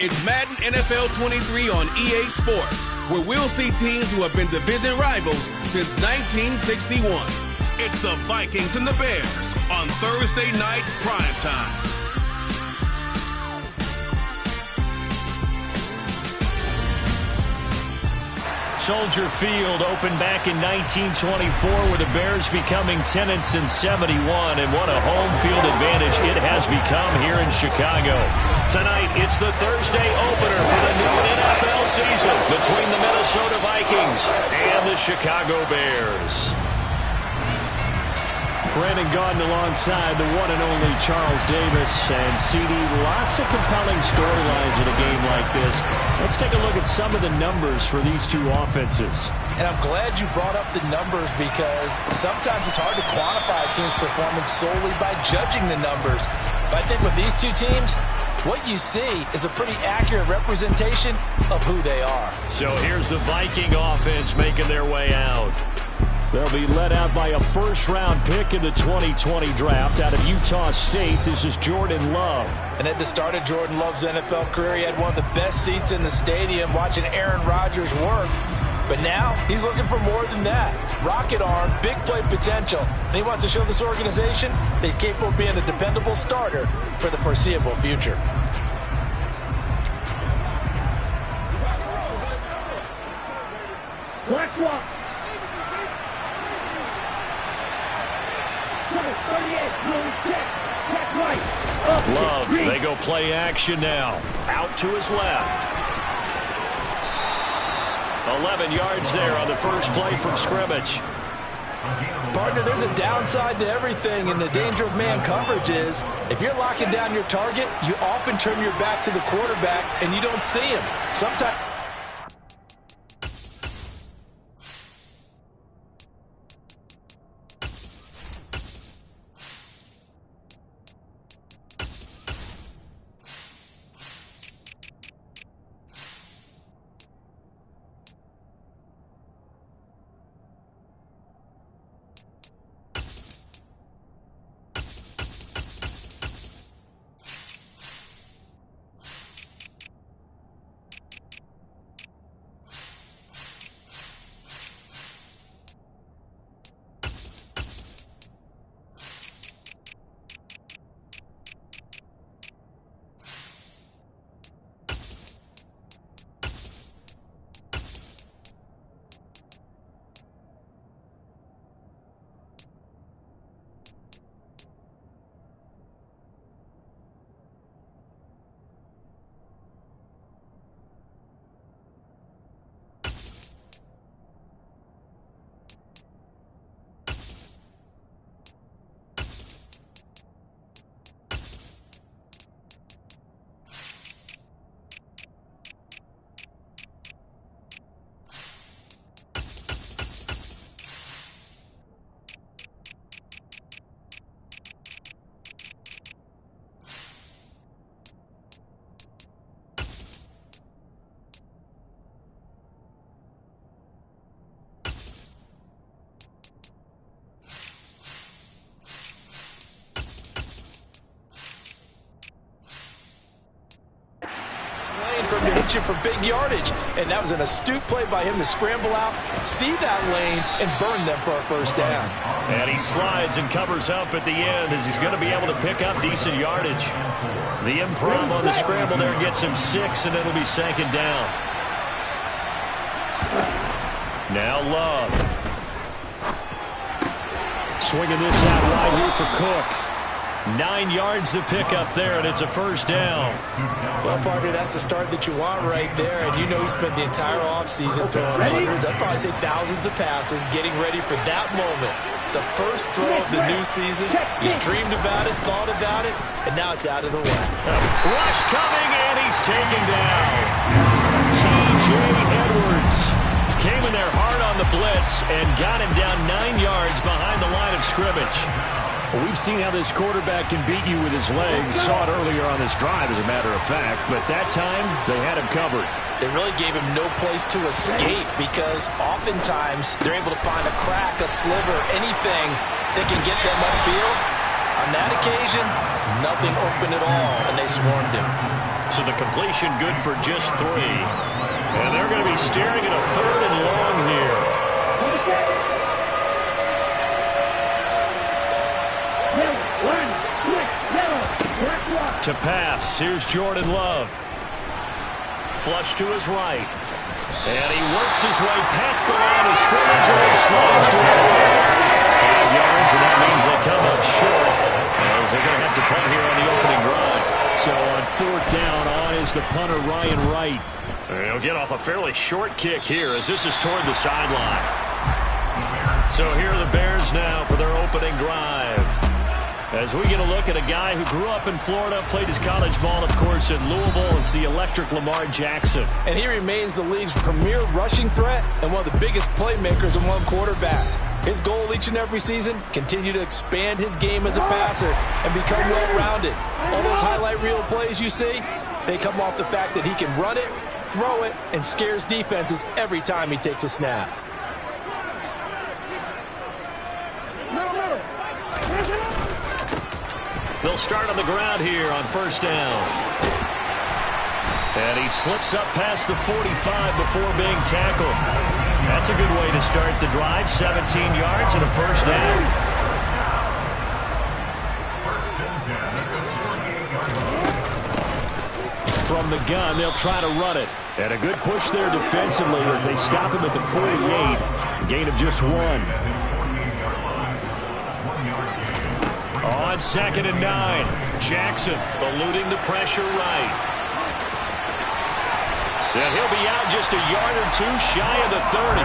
It's Madden NFL 23 on EA Sports, where we'll see teams who have been division rivals since 1961. It's the Vikings and the Bears on Thursday night primetime. Soldier Field opened back in 1924 with the Bears becoming tenants in 71, and what a home field advantage it has become here in Chicago. Tonight, it's the Thursday opener for the new NFL season between the Minnesota Vikings and the Chicago Bears. Brandon Gaudin alongside the one and only Charles Davis. And CD, lots of compelling storylines in a game like this. Let's take a look at some of the numbers for these two offenses. And I'm glad you brought up the numbers, because sometimes it's hard to quantify a team's performance solely by judging the numbers. But I think with these two teams, what you see is a pretty accurate representation of who they are. So here's the Viking offense making their way out. They'll be led out by a first-round pick in the 2020 draft out of Utah State. This is Jordan Love. And at the start of Jordan Love's NFL career, he had one of the best seats in the stadium watching Aaron Rodgers work. But now he's looking for more than that. Rocket arm, big play potential. And he wants to show this organization that he's capable of being a dependable starter for the foreseeable future. Let's walk. Love, they go play action now. Out to his left. 11 yards there on the first play from scrimmage. Partner, there's a downside to everything, and the danger of man coverage is if you're locking down your target, you often turn your back to the quarterback and you don't see him. Sometimes for big yardage, and that was an astute play by him to scramble out, see that lane, and burn them for a first down. And he slides and covers up at the end as he's going to be able to pick up decent yardage. The improv on the scramble there gets him 6, and it'll be second down. Now Love. Swinging this out right here for Cook. 9 yards to pick up there, and it's a first down. Well, partner, that's the start that you want right there. And you know he spent the entire offseason throwing hundreds, I'd probably say thousands of passes, getting ready for that moment. The first throw of the new season. He's dreamed about it, thought about it, and now it's out of the way. Rush coming, and he's taken down. T.J. Edwards came in there hard on the blitz and got him down 9 yards behind the line of scrimmage. Well, we've seen how this quarterback can beat you with his legs. Saw it earlier on this drive, as a matter of fact. But that time, they had him covered. They really gave him no place to escape, because oftentimes they're able to find a crack, a sliver, anything that can get them upfield. On that occasion, nothing open at all, and they swarmed him. yards, and the completion good for just 3. And they're going to be staring at a 3rd and long here. To pass, here's Jordan Love. Flush to his right. And he works his way past the line of scrimmage and it slides to it. 5 yards, and that means they come up short as they're going to have to punt here on the opening drive. So on 4th down, on is the punter, Ryan Wright. He'll get off a fairly short kick here as this is toward the sideline. So here are the Bears now for their opening drive. As we get a look at a guy who grew up in Florida, played his college ball, of course, in Louisville. It's the electric Lamar Jackson. And he remains the league's premier rushing threat and one of the biggest playmakers among quarterbacks. His goal each and every season, continue to expand his game as a passer and become well-rounded. All those highlight reel plays you see, they come off the fact that he can run it, throw it, and scares defenses every time he takes a snap. They'll start on the ground here on 1st down. And he slips up past the 45 before being tackled. That's a good way to start the drive. 17 yards and a 1st down. From the gun, they'll try to run it. And a good push there defensively as they stop him at the 48. Gain of just 1. On 2nd and 9, Jackson eluding the pressure right. And he'll be out just a yard or 2 shy of the 30.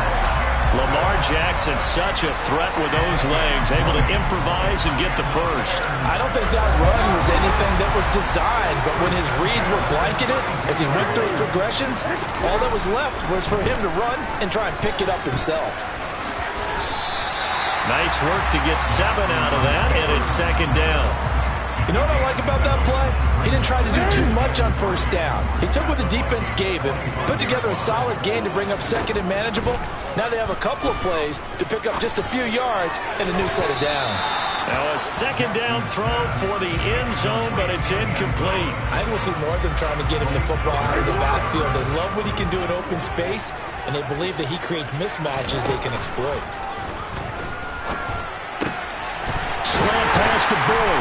Lamar Jackson, such a threat with those legs, able to improvise and get the first. I don't think that run was anything that was designed, but when his reads were blanketed, as he went through his progressions, all that was left was for him to run and try and pick it up himself. Nice work to get 7 out of that, and it's 2nd down. You know what I like about that play? He didn't try to do too much on 1st down. He took what the defense gave him, put together a solid game to bring up 2nd and manageable. Now they have a couple of plays to pick up just a few yards and a new set of downs. Now a 2nd down throw for the end zone, but it's incomplete. I think we'll see more of them trying to get him the football out of the backfield. They love what he can do in open space, and they believe that he creates mismatches they can exploit. Slant pass to Bull.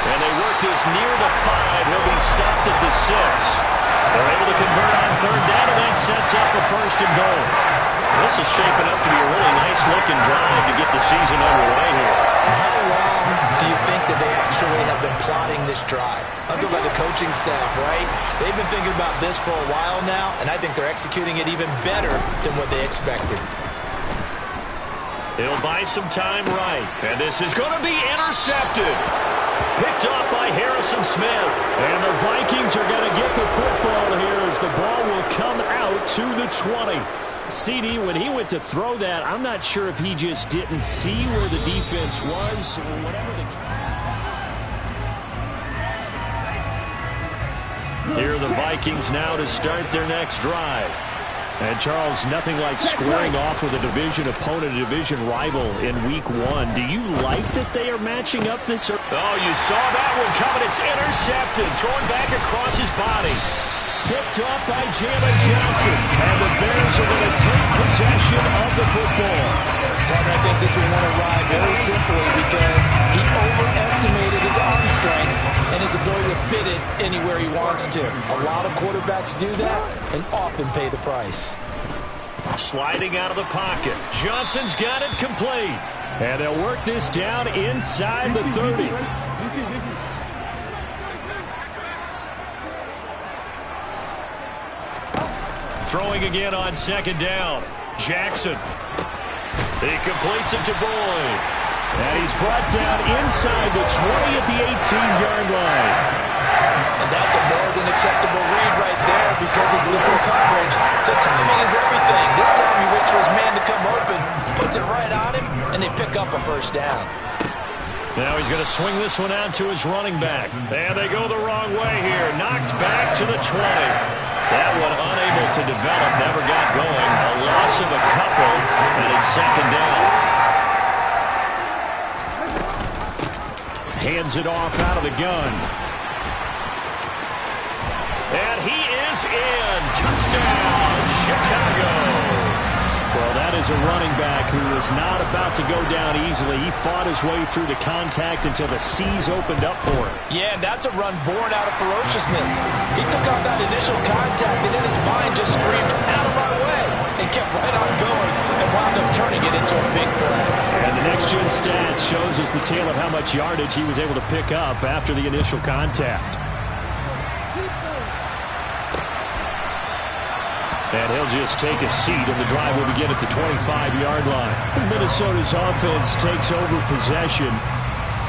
And they work this near the 5. He'll be stopped at the 6. They're able to convert on 3rd down, and that sets up a 1st and goal. This is shaping up to be a really nice-looking drive to get the season underway here. And how long do you think that they actually have been plotting this drive? I'm talking about the coaching staff, right? They've been thinking about this for a while now, and I think they're executing it even better than what they expected. He'll buy some time right. And this is going to be intercepted. Picked off by Harrison Smith. And the Vikings are going to get the football here as the ball will come out to the 20. CD, when he went to throw that, I'm not sure if he just didn't see where the defense was or whatever the... Here are the Vikings now to start their next drive. And, Charles, nothing like squaring off with a division opponent, a division rival in Week 1. Do you like that they are matching up this early? Oh, you saw that one coming. It's intercepted. Thrown back across his body. Picked off by Jalen Johnson. And the Bears are going to take possession of the football. But I think this one won't arrive very simply because he overestimated his arm strength and his ability to fit it anywhere he wants to. A lot of quarterbacks do that and often pay the price. Sliding out of the pocket. Johnson's got it complete. And they'll work this down inside the 30. Throwing again on 2nd down. Jackson. He completes it to Boyd. And he's brought down inside the 20 at the 18-yard line. And that's a more than acceptable read right there because it's zone coverage. So timing is everything. This time he waits for his man to come open, puts it right on him, and they pick up a 1st down. Now he's going to swing this one out to his running back. And they go the wrong way here. Knocked back to the 20. That one unable to develop, never got going. A loss of a couple, and it's 2nd down. Hands it off out of the gun. And he is in. Touchdown, Chicago. Well, that is a running back who was not about to go down easily. He fought his way through the contact until the seas opened up for him. Yeah, and that's a run born out of ferociousness. He took off that initial contact, and then his mind just screamed, out of my way, and kept right on going and wound up turning it into a big play. And the next-gen stats shows us the tale of how much yardage he was able to pick up after the initial contact. And he'll just take a seat, and the drive will begin at the 25-yard line. Minnesota's offense takes over possession.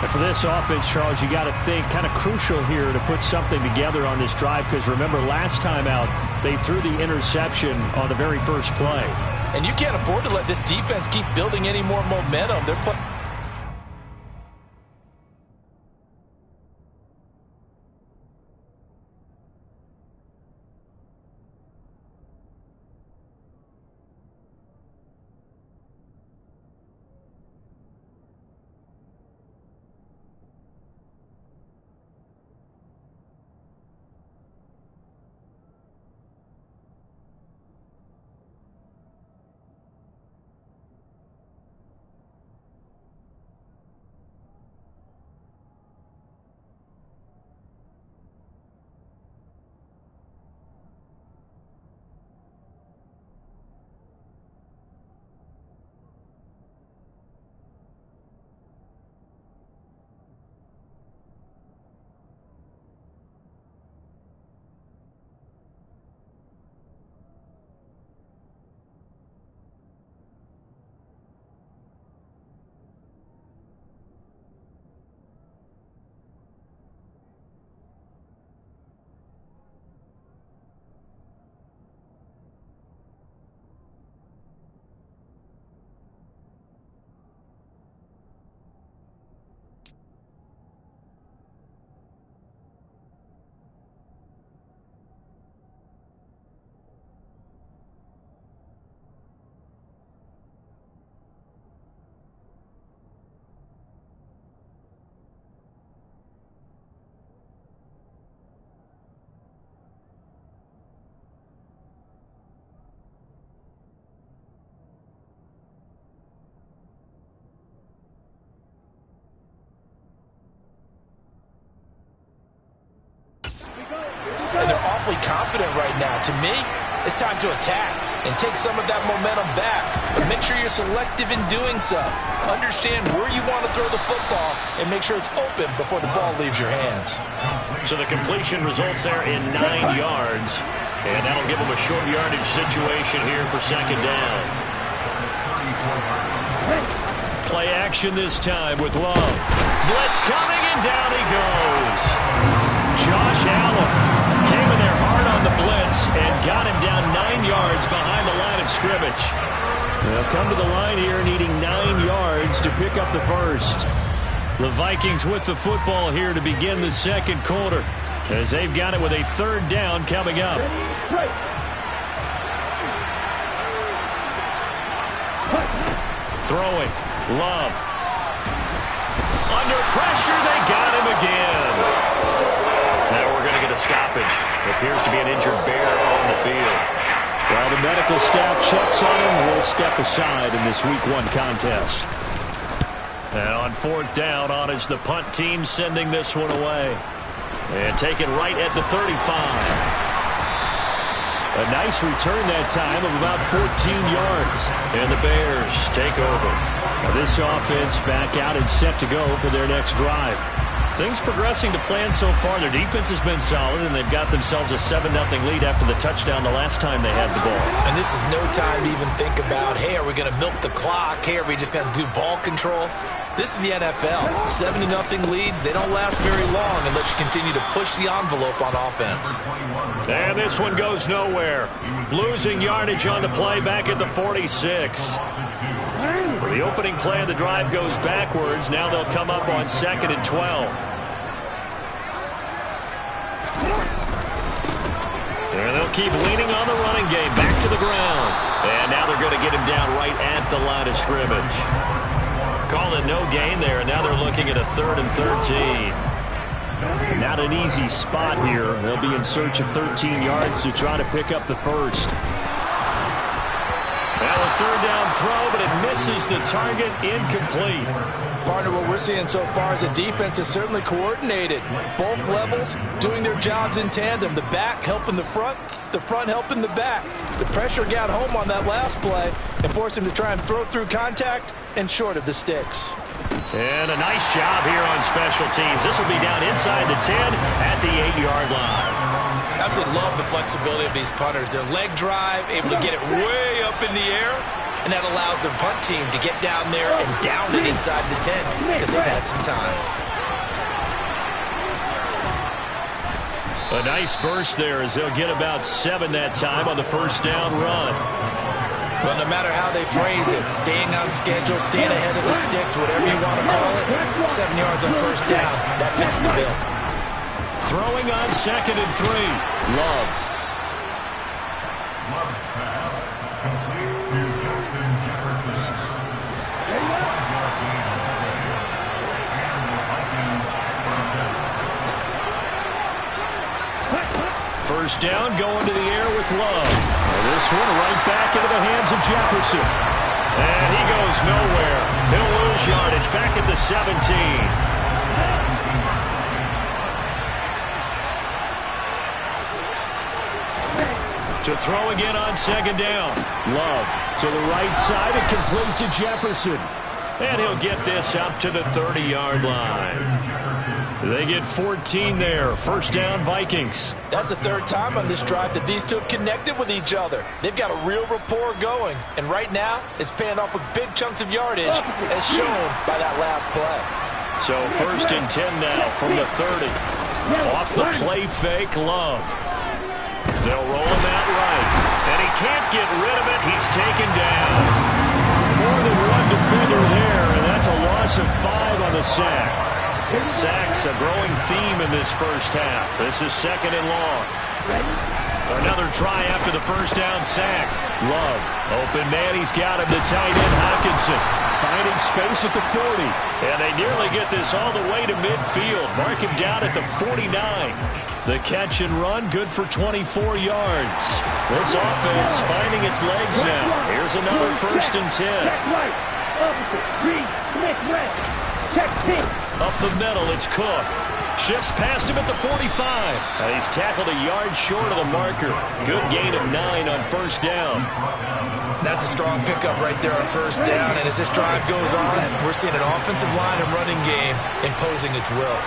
And for this offense, Charles, you got to think kind of crucial here to put something together on this drive, because remember, last time out, they threw the interception on the very first play. And you can't afford to let this defense keep building any more momentum. They're playing. And they're awfully confident right now. To me, it's time to attack and take some of that momentum back. But make sure you're selective in doing so. Understand where you want to throw the football and make sure it's open before the ball leaves your hands. So the completion results there in 9 yards. And that'll give them a short yardage situation here for second down. Play action this time with Love. Blitz coming, and down he goes. Josh Allen came in there hard on the blitz and got him down 9 yards behind the line of scrimmage. They'll come to the line here needing 9 yards to pick up the first. The Vikings with the football here to begin the second quarter, as they've got it with a third down coming up. Throwing. Love. Under pressure, they got him again. Now we're going to get a stoppage. It appears to be an injured Bear on the field. While the medical staff checks on him, we'll step aside in this Week 1 contest. And on fourth down, on is the punt team sending this one away. And taken right at the 35. A nice return that time of about 14 yards. And the Bears take over. Now this offense back out and set to go for their next drive. Things progressing to plan so far. Their defense has been solid, and they've got themselves a 7-0 lead after the touchdown the last time they had the ball. And this is no time to even think about, hey, are we going to milk the clock? Hey, are we just going to do ball control? This is the NFL. 7-0 leads, they don't last very long unless you continue to push the envelope on offense. And this one goes nowhere. Losing yardage on the play back at the 46. For the opening play of the drive goes backwards. Now they'll come up on 2nd and 12. And they'll keep leaning on the running game. Back to the ground. And now they're going to get him down right at the line of scrimmage. Call it no gain there, and now they're looking at a 3rd and 13. Not an easy spot here. They'll be in search of 13 yards to try to pick up the first. Now a third down throw, but it misses the target. Incomplete. Partner, what we're seeing so far is a defense is certainly coordinated. Both levels doing their jobs in tandem. The back helping the front helping the back. The pressure got home on that last play and forced him to try and throw through contact and short of the sticks. And a nice job here on special teams. This will be down inside the 10 at the 8-yard line. Absolutely love the flexibility of these punters. Their leg drive, able to get it way up in the air, and that allows their punt team to get down there and down it inside the 10 because they've had some time. A nice burst there as they'll get about 7 that time on the first down run. Well, no matter how they phrase it, staying on schedule, staying ahead of the sticks, whatever you want to call it, 7 yards on first down, that fits the bill. Throwing on 2nd and 3. Love. First down, going to the air with Love. And this one right back into the hands of Jefferson. And he goes nowhere. He'll lose yardage back at the 17. To throw again on 2nd down. Love to the right side and complete to Jefferson. And he'll get this up to the 30-yard line. They get 14 there. First down, Vikings. That's the third time on this drive that these two have connected with each other. They've got a real rapport going. And right now, it's paying off with big chunks of yardage, as shown by that last play. So 1st and 10 now from the 30. Off the play fake, Love. They'll roll him out right. And he can't get rid of it. He's taken down. More than one defender there, and that's a loss of 5 on the sack. Sacks a growing theme in this first half. This is 2nd and long. Another try after the first down sack. Love. Open man. He's got him to tight end Hockenson. Finding space at the 40. And they nearly get this all the way to midfield. Mark him down at the 49. The catch and run, good for 24 yards. This offense finding its legs now. Here's another 1st and 10. Up the middle, it's Cook. Shifts past him at the 45. He's tackled a yard short of the marker. Good gain of 9 on first down. That's a strong pickup right there on first down. And as this drive goes on, we're seeing an offensive line and running game imposing its will.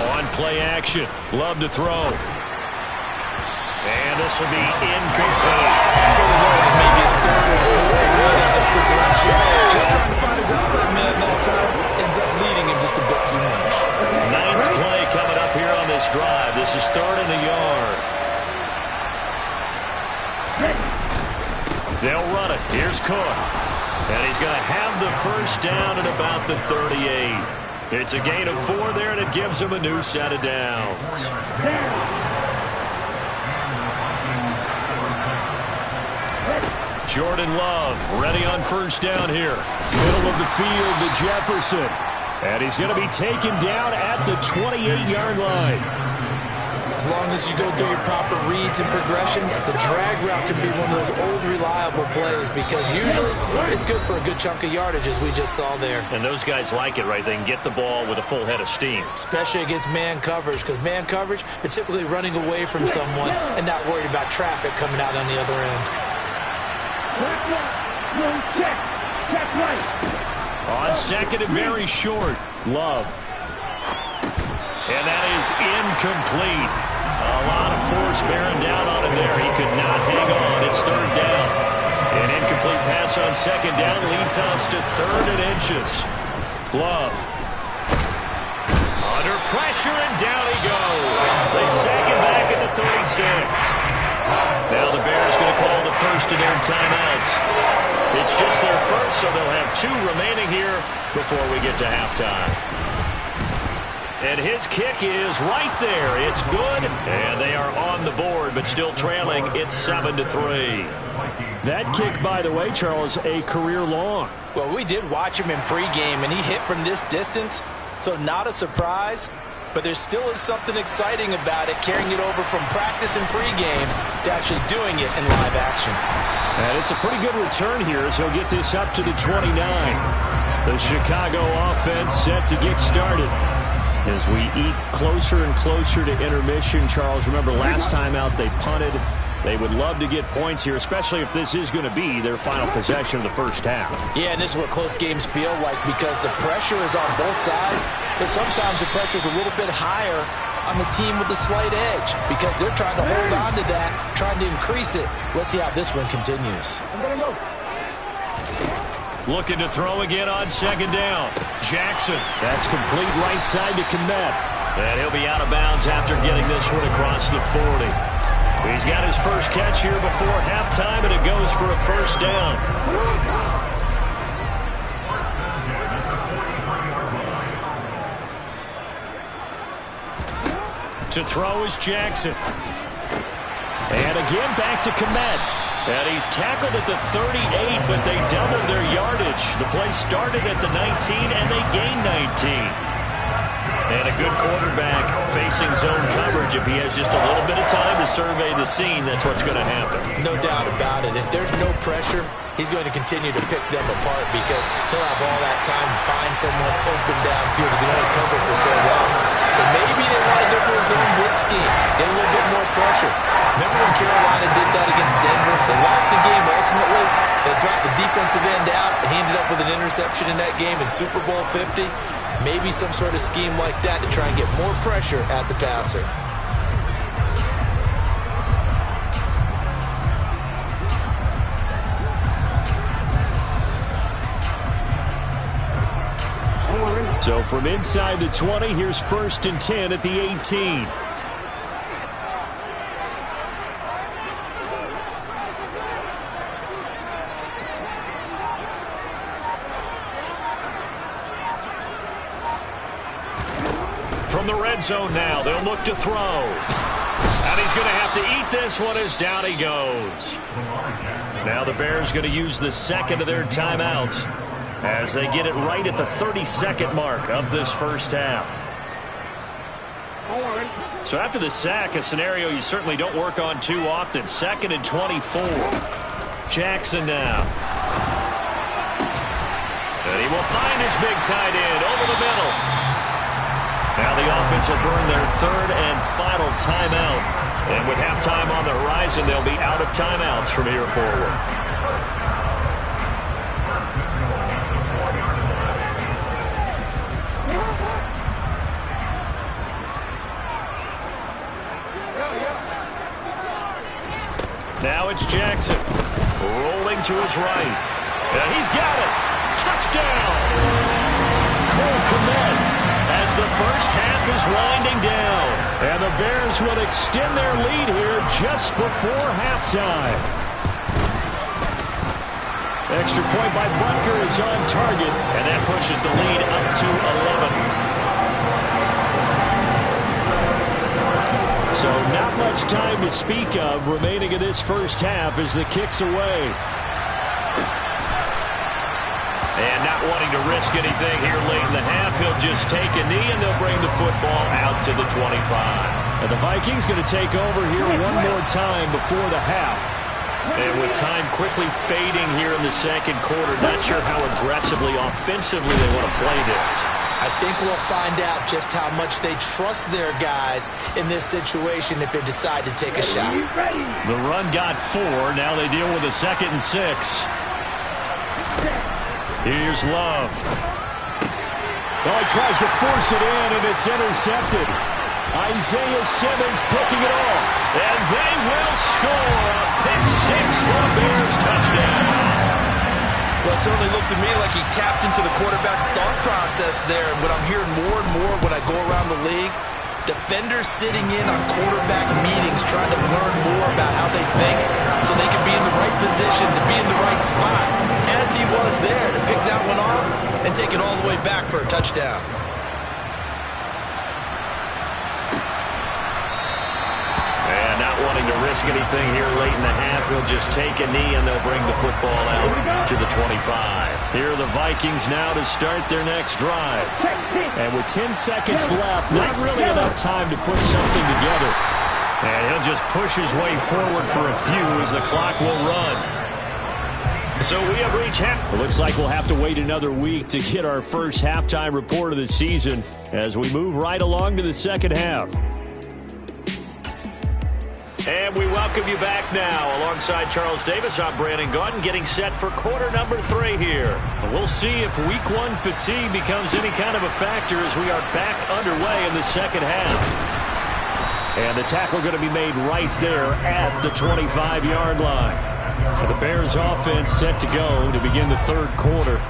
On play action. Love to throw. And this will be incomplete. So the low maybe his third or his fourth to read on his progression. Just trying to find his outlet man that time. Ends up leading him just a bit too much. 9th play coming up here on this drive. This is 3rd and a yard. They'll run it. Here's Cook. And he's going to have the first down at about the 38. It's a gain of 4 there, and it gives him a new set of downs. Jordan Love ready on first down here. Middle of the field to Jefferson. And he's going to be taken down at the 28-yard line. As long as you go through your proper reads and progressions, the drag route can be one of those old reliable plays because usually it's good for a good chunk of yardage as we just saw there. And those guys like it, right? They can get the ball with a full head of steam. Especially against man coverage because man coverage, they're typically running away from someone and not worried about traffic coming out on the other end. On 2nd and very short, Love. And that is incomplete. A lot of force bearing down on him there. He could not hang on. It's 3rd down. An incomplete pass on 2nd down leads us to 3rd and inches. Love. Under pressure, and down he goes. They sack him back at the 36. Now the Bears going to call the first of their timeouts. It's just their first, so they'll have 2 remaining here before we get to halftime. And his kick is right there. It's good, and they are on the board, but still trailing. It's 7-3. That kick, by the way, Charles, a career long. Well, we did watch him in pregame, and he hit from this distance. So not a surprise, but there still is something exciting about it, carrying it over from practice and pregame to actually doing it in live action. And it's a pretty good return here as he'll get this up to the 29. The Chicago offense set to get started. As we eat closer and closer to intermission, Charles, remember last time out they punted. They would love to get points here, especially if this is going to be their final possession of the first half. Yeah, and this is what close games feel like because the pressure is on both sides, but sometimes the pressure is a little bit higher on the team with the slight edge because they're trying to hold on to that, trying to increase it. Let's see how this one continues. Looking to throw again on second down. Jackson. That's complete right side to Kmet. And he'll be out of bounds after getting this one across the 40. He's got his first catch here before halftime, and it goes for a first down. To throw is Jackson. And again back to Kmet. And he's tackled at the 38, but they doubled their yardage. The play started at the 19, and they gained 19. And a good quarterback facing zone coverage. If he has just a little bit of time to survey the scene, that's what's going to happen. No doubt about it. If there's no pressure, he's going to continue to pick them apart because he'll have all that time to find someone open downfield if he only cover for so long. So maybe they want to go to a zone blitz scheme, get a little bit more pressure. Remember when Carolina did that against Denver? They lost the game ultimately. They dropped the defensive end out, and he ended up with an interception in that game in Super Bowl 50. Maybe some sort of scheme like that to try and get more pressure at the passer. So from inside the 20, here's 1st and 10 at the 18. From the red zone now, they'll look to throw. And he's going to have to eat this one as down he goes. Now the Bears going to use the second of their timeouts as they get it right at the 32nd mark of this first half. So after the sack, a scenario you certainly don't work on too often. 2nd and 24. Jackson now. And he will find his big tight end over the middle. Now the offense will burn their 3rd and final timeout. And with halftime on the horizon, they'll be out of timeouts from here forward. Now it's Jackson. Rolling to his right. And he's got it. Touchdown. Cole Kmet. As the first half is winding down. And the Bears will extend their lead here just before halftime. Extra point by Butker is on target. And that pushes the lead up to 11. So not much time to speak of remaining in this first half as the kick's away. And not wanting to risk anything here late in the half, he'll just take a knee and they'll bring the football out to the 25. And the Vikings going to take over here one more time before the half. And with time quickly fading here in the second quarter, not sure how aggressively, offensively they want to play this. I think we'll find out just how much they trust their guys in this situation if they decide to take a shot. The run got 4. Now they deal with a 2nd and 6. Here's Love. Oh, he tries to force it in, and it's intercepted. Isaiah Simmons picking it off. And they will score a pick 6 for a Bears touchdown. Well, it certainly looked to me like he tapped into the quarterback's thought process there. And what I'm hearing more and more when I go around the league, defenders sitting in on quarterback meetings trying to learn more about how they think so they can be in the right position to be in the right spot, as he was there to pick that one off and take it all the way back for a touchdown. And not wanting to risk anything here late in the half. He'll just take a knee, and they'll bring the football out to the 25. Here are the Vikings now to start their next drive. And with 10 seconds left, not really enough time to put something together. And he'll just push his way forward for a few as the clock will run. So we have reached half. It looks like we'll have to wait another week to get our first halftime report of the season as we move right along to the second half. And we welcome you back now. Alongside Charles Davis, I'm Brandon Gaudin, getting set for quarter number 3 here. We'll see if week 1 fatigue becomes any kind of a factor as we are back underway in the second half. And the tackle going to be made right there at the 25-yard line. The Bears offense set to go to begin the third quarter.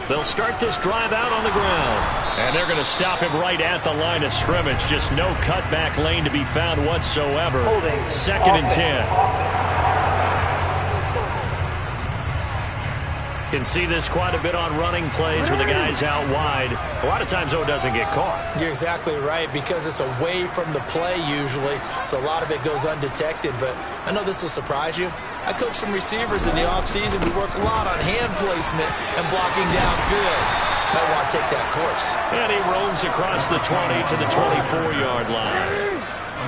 They'll start this drive out on the ground. And they're going to stop him right at the line of scrimmage. Just no cutback lane to be found whatsoever. Second and 10. Can see this quite a bit on running plays where the guy's out wide. A lot of times, though, doesn't get caught. You're exactly right, because it's away from the play usually, so a lot of it goes undetected. But I know this will surprise you. I coach some receivers in the offseason. We work a lot on hand placement and blocking downfield. Might want to take that course. And he roams across the 20 to the 24-yard line.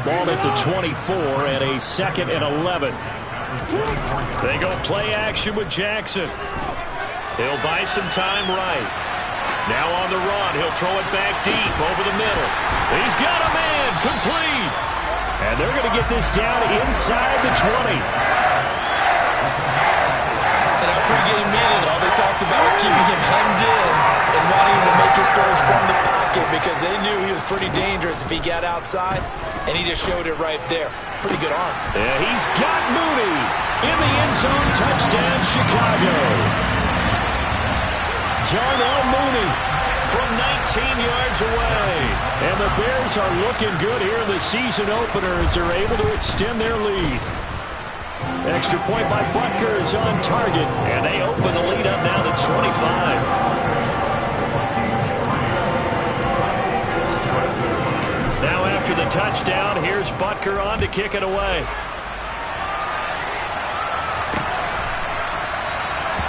Ball at the 24 and a second and 11. They go play action with Jackson. He'll buy some time right. Now on the run, he'll throw it back deep over the middle. He's got a man, complete. And they're going to get this down inside the 20. In our pregame meeting, all they talked about was keeping him hemmed in and wanting him to make his throws from the pocket because they knew he was pretty dangerous if he got outside, and he just showed it right there. Pretty good arm. Yeah, he's got Mooney in the end zone. Touchdown, Chicago. Darnell Mooney from 19 yards away. And the Bears are looking good here in the season opener as they're able to extend their lead. Extra point by Butker is on target. And they open the lead up now to 25. Now after the touchdown, here's Butker on to kick it away.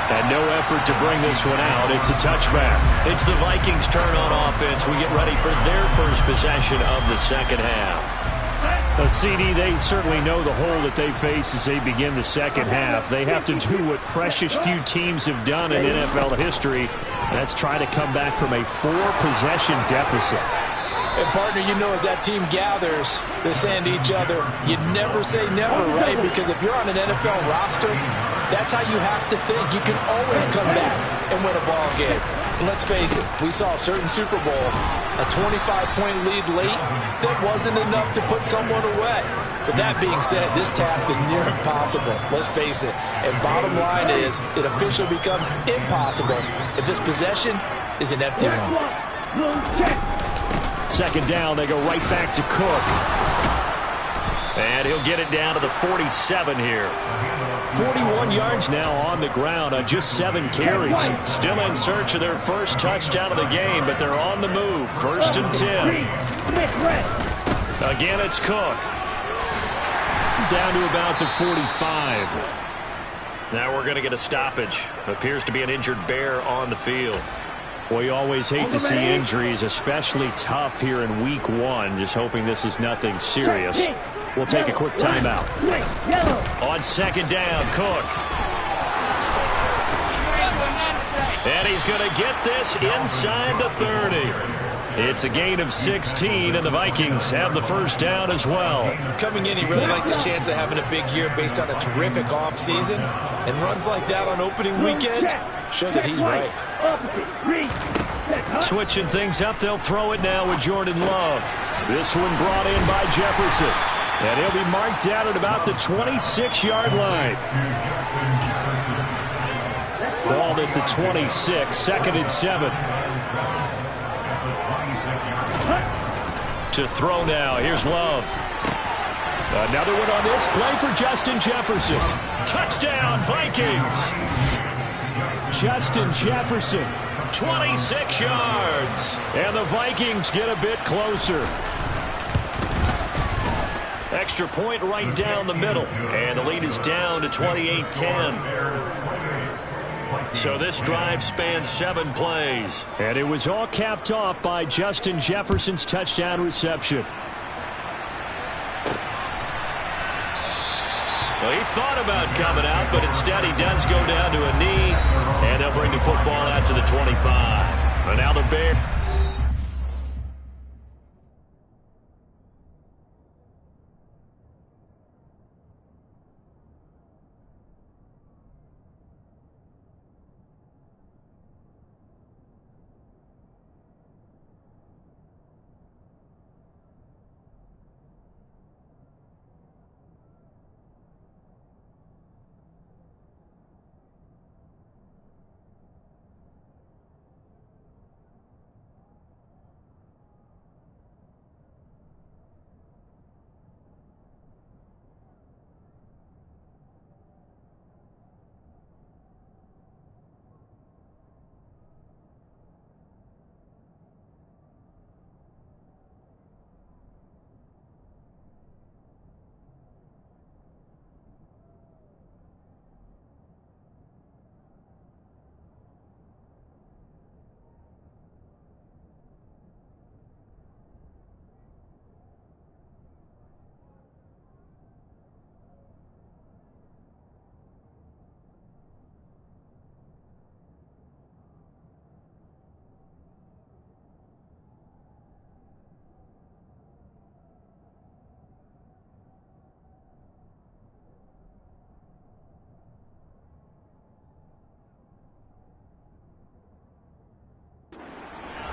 And no effort to bring this one out. It's a touchback. It's the Vikings' turn on offense. We get ready for their first possession of the second half. A CD, they certainly know the hole that they face as they begin the second half. They have to do what precious few teams have done in NFL history. That's try to come back from a 4-possession deficit. And, partner, you know, as that team gathers, they're saying to each other, you never say never, right? Because if you're on an NFL roster, that's how you have to think. You can always come back and win a ball game. And let's face it, we saw a certain Super Bowl, a 25-point lead late, that wasn't enough to put someone away. But that being said, this task is near impossible. Let's face it. And bottom line is, it officially becomes impossible if this possession is an empty one. Second down, they go right back to Cook. And he'll get it down to the 47 here. 41 yards now on the ground on just 7 carries. Still in search of their first touchdown of the game, but they're on the move. First and 10. Again, it's Cook. Down to about the 45. Now we're going to get a stoppage. Appears to be an injured Bear on the field. Well, you always hate to see injuries, especially tough here in week 1. Just hoping this is nothing serious. We'll take a quick timeout. On second down, Cook. And he's going to get this inside the 30. It's a gain of 16, and the Vikings have the first down as well. Coming in, he really liked his chance of having a big year based on a terrific offseason. And runs like that on opening weekend show that he's right. Switching things up, they'll throw it now with Jordan Love. This one brought in by Jefferson. And he'll be marked out at about the 26-yard line. Ball at the 26, second and 7. To throw now, here's Love. Another one on this play for Justin Jefferson. Touchdown, Vikings! Justin Jefferson 26 yards. And the Vikings get a bit closer. Extra point right down the middle. And the lead is down to 28-10. So this drive spans 7 plays. And it was all capped off by Justin Jefferson's touchdown reception. Well, he thought about coming out, but instead he does go down to a knee. And they'll bring the football out to the 25. And now the Bears.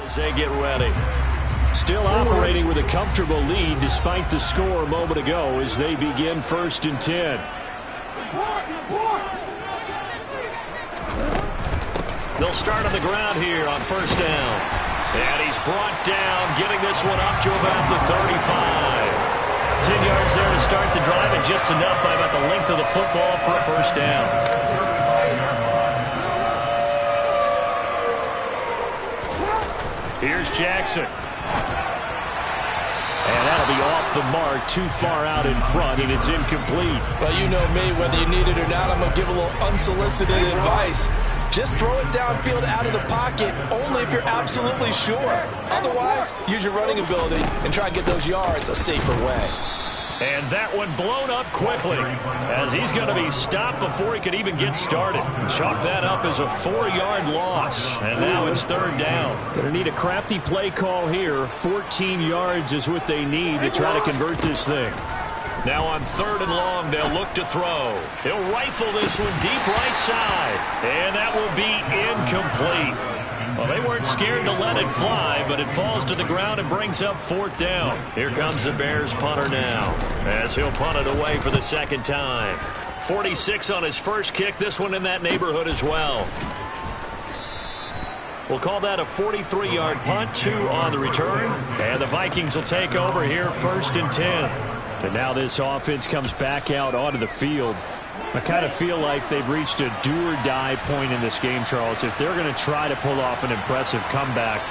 As they get ready. Still operating with a comfortable lead despite the score a moment ago as they begin 1st and 10. They'll start on the ground here on 1st down. And he's brought down, getting this one up to about the 35. 10 yards there to start the drive, and just enough by about the length of the football for a 1st down. Here's Jackson. And that'll be off the mark, too far out in front, and it's incomplete. Well, you know me, whether you need it or not, I'm going to give a little unsolicited advice. Just throw it downfield out of the pocket, only if you're absolutely sure. Otherwise, use your running ability and try and get those yards a safer way. And that one blown up quickly as he's going to be stopped before he could even get started. Chalk that up as a 4-yard loss. And now it's 3rd down. Going to need a crafty play call here. 14 yards is what they need to try to convert this thing. Now on 3rd and long, they'll look to throw. He'll rifle this one deep right side. And that will be incomplete. Well, they weren't scared to let it fly, but it falls to the ground and brings up 4th down. Here comes the Bears punter now as he'll punt it away for the 2nd time. 46 on his first kick, this one in that neighborhood as well. We'll call that a 43-yard punt, 2 on the return. And the Vikings will take over here 1st and 10. And now this offense comes back out onto the field. I kind of feel like they've reached a do-or-die point in this game, Charles. If they're going to try to pull off an impressive comeback,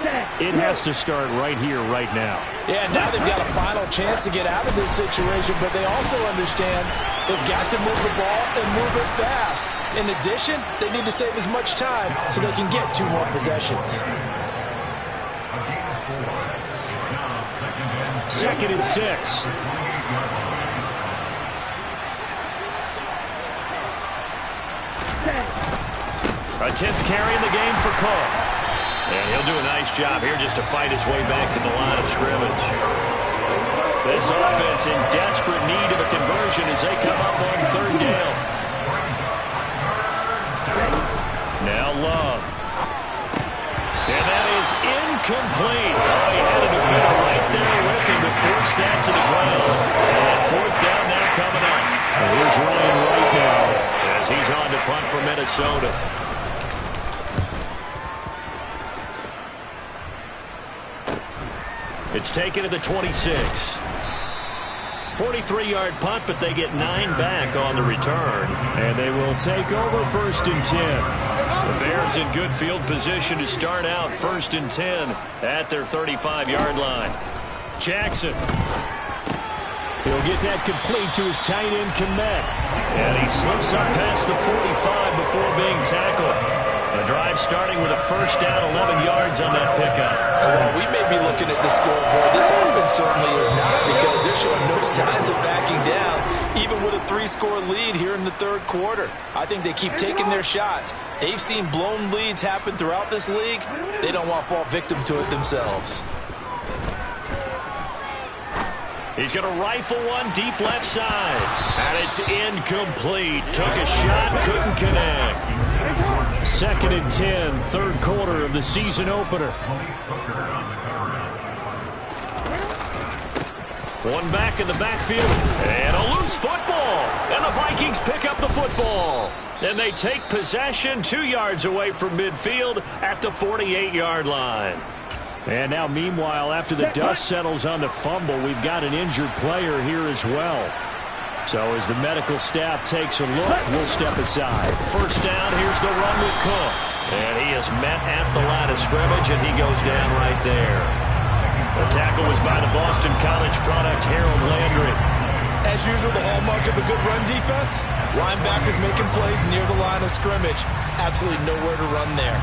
it has to start right here, right now. Yeah, now they've got a final chance to get out of this situation, but they also understand they've got to move the ball and move it fast. In addition, they need to save as much time so they can get 2 more possessions. 2nd and 6. A 10th carry in the game for Cole. And he'll do a nice job here just to fight his way back to the line of scrimmage. This offense in desperate need of a conversion as they come up on 3rd down. Now Love. And that is incomplete. Oh, he had a defender right there with him to force that to the ground. And 4th down now coming up. And here's Ryan right now as he's on to punt for Minnesota. It's taken to the 26. 43-yard punt, but they get 9 back on the return. And they will take over 1st and 10. The Bears in good field position to start out 1st and 10 at their 35-yard line. Jackson. He'll get that complete to his tight end, Komet. And he slips up past the 45 before being tackled. The drive starting with a first down, 11 yards on that pickup. Well, we may be looking at the scoreboard. This offense certainly is not, because they're showing no signs of backing down, even with a 3-score lead here in the third quarter. I think they keep taking their shots. They've seen blown leads happen throughout this league. They don't want to fall victim to it themselves. He's going to rifle one deep left side. And it's incomplete. Took a shot, couldn't connect. 2nd and 10, third quarter of the season opener. One back in the backfield. And a loose football. And the Vikings pick up the football. And they take possession 2 yards away from midfield at the 48-yard line. And now, meanwhile, after the dust settles on the fumble, we've got an injured player here as well. So as the medical staff takes a look, we'll step aside. First down, here's the run with Cook. And he is met at the line of scrimmage, and he goes down right there. The tackle was by the Boston College product, Harold Landry. As usual, the hallmark of a good run defense, linebackers making plays near the line of scrimmage. Absolutely nowhere to run there.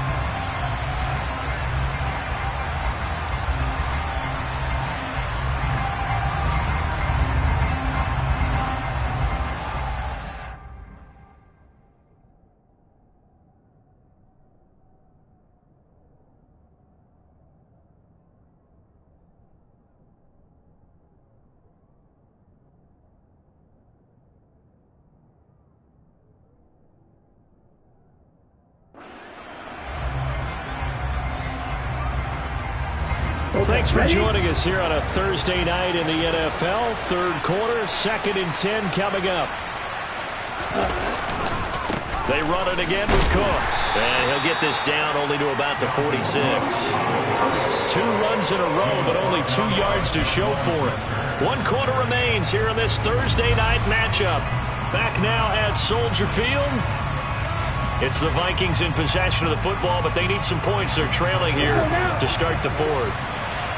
Thanks for joining us here on a Thursday night in the NFL. Third quarter, 2nd and 10 coming up. They run it again with Cook. And he'll get this down only to about the 46. 2 runs in a row, but only 2 yards to show for it. 1 quarter remains here in this Thursday night matchup. Back now at Soldier Field. It's the Vikings in possession of the football, but they need some points. They're trailing here to start the fourth.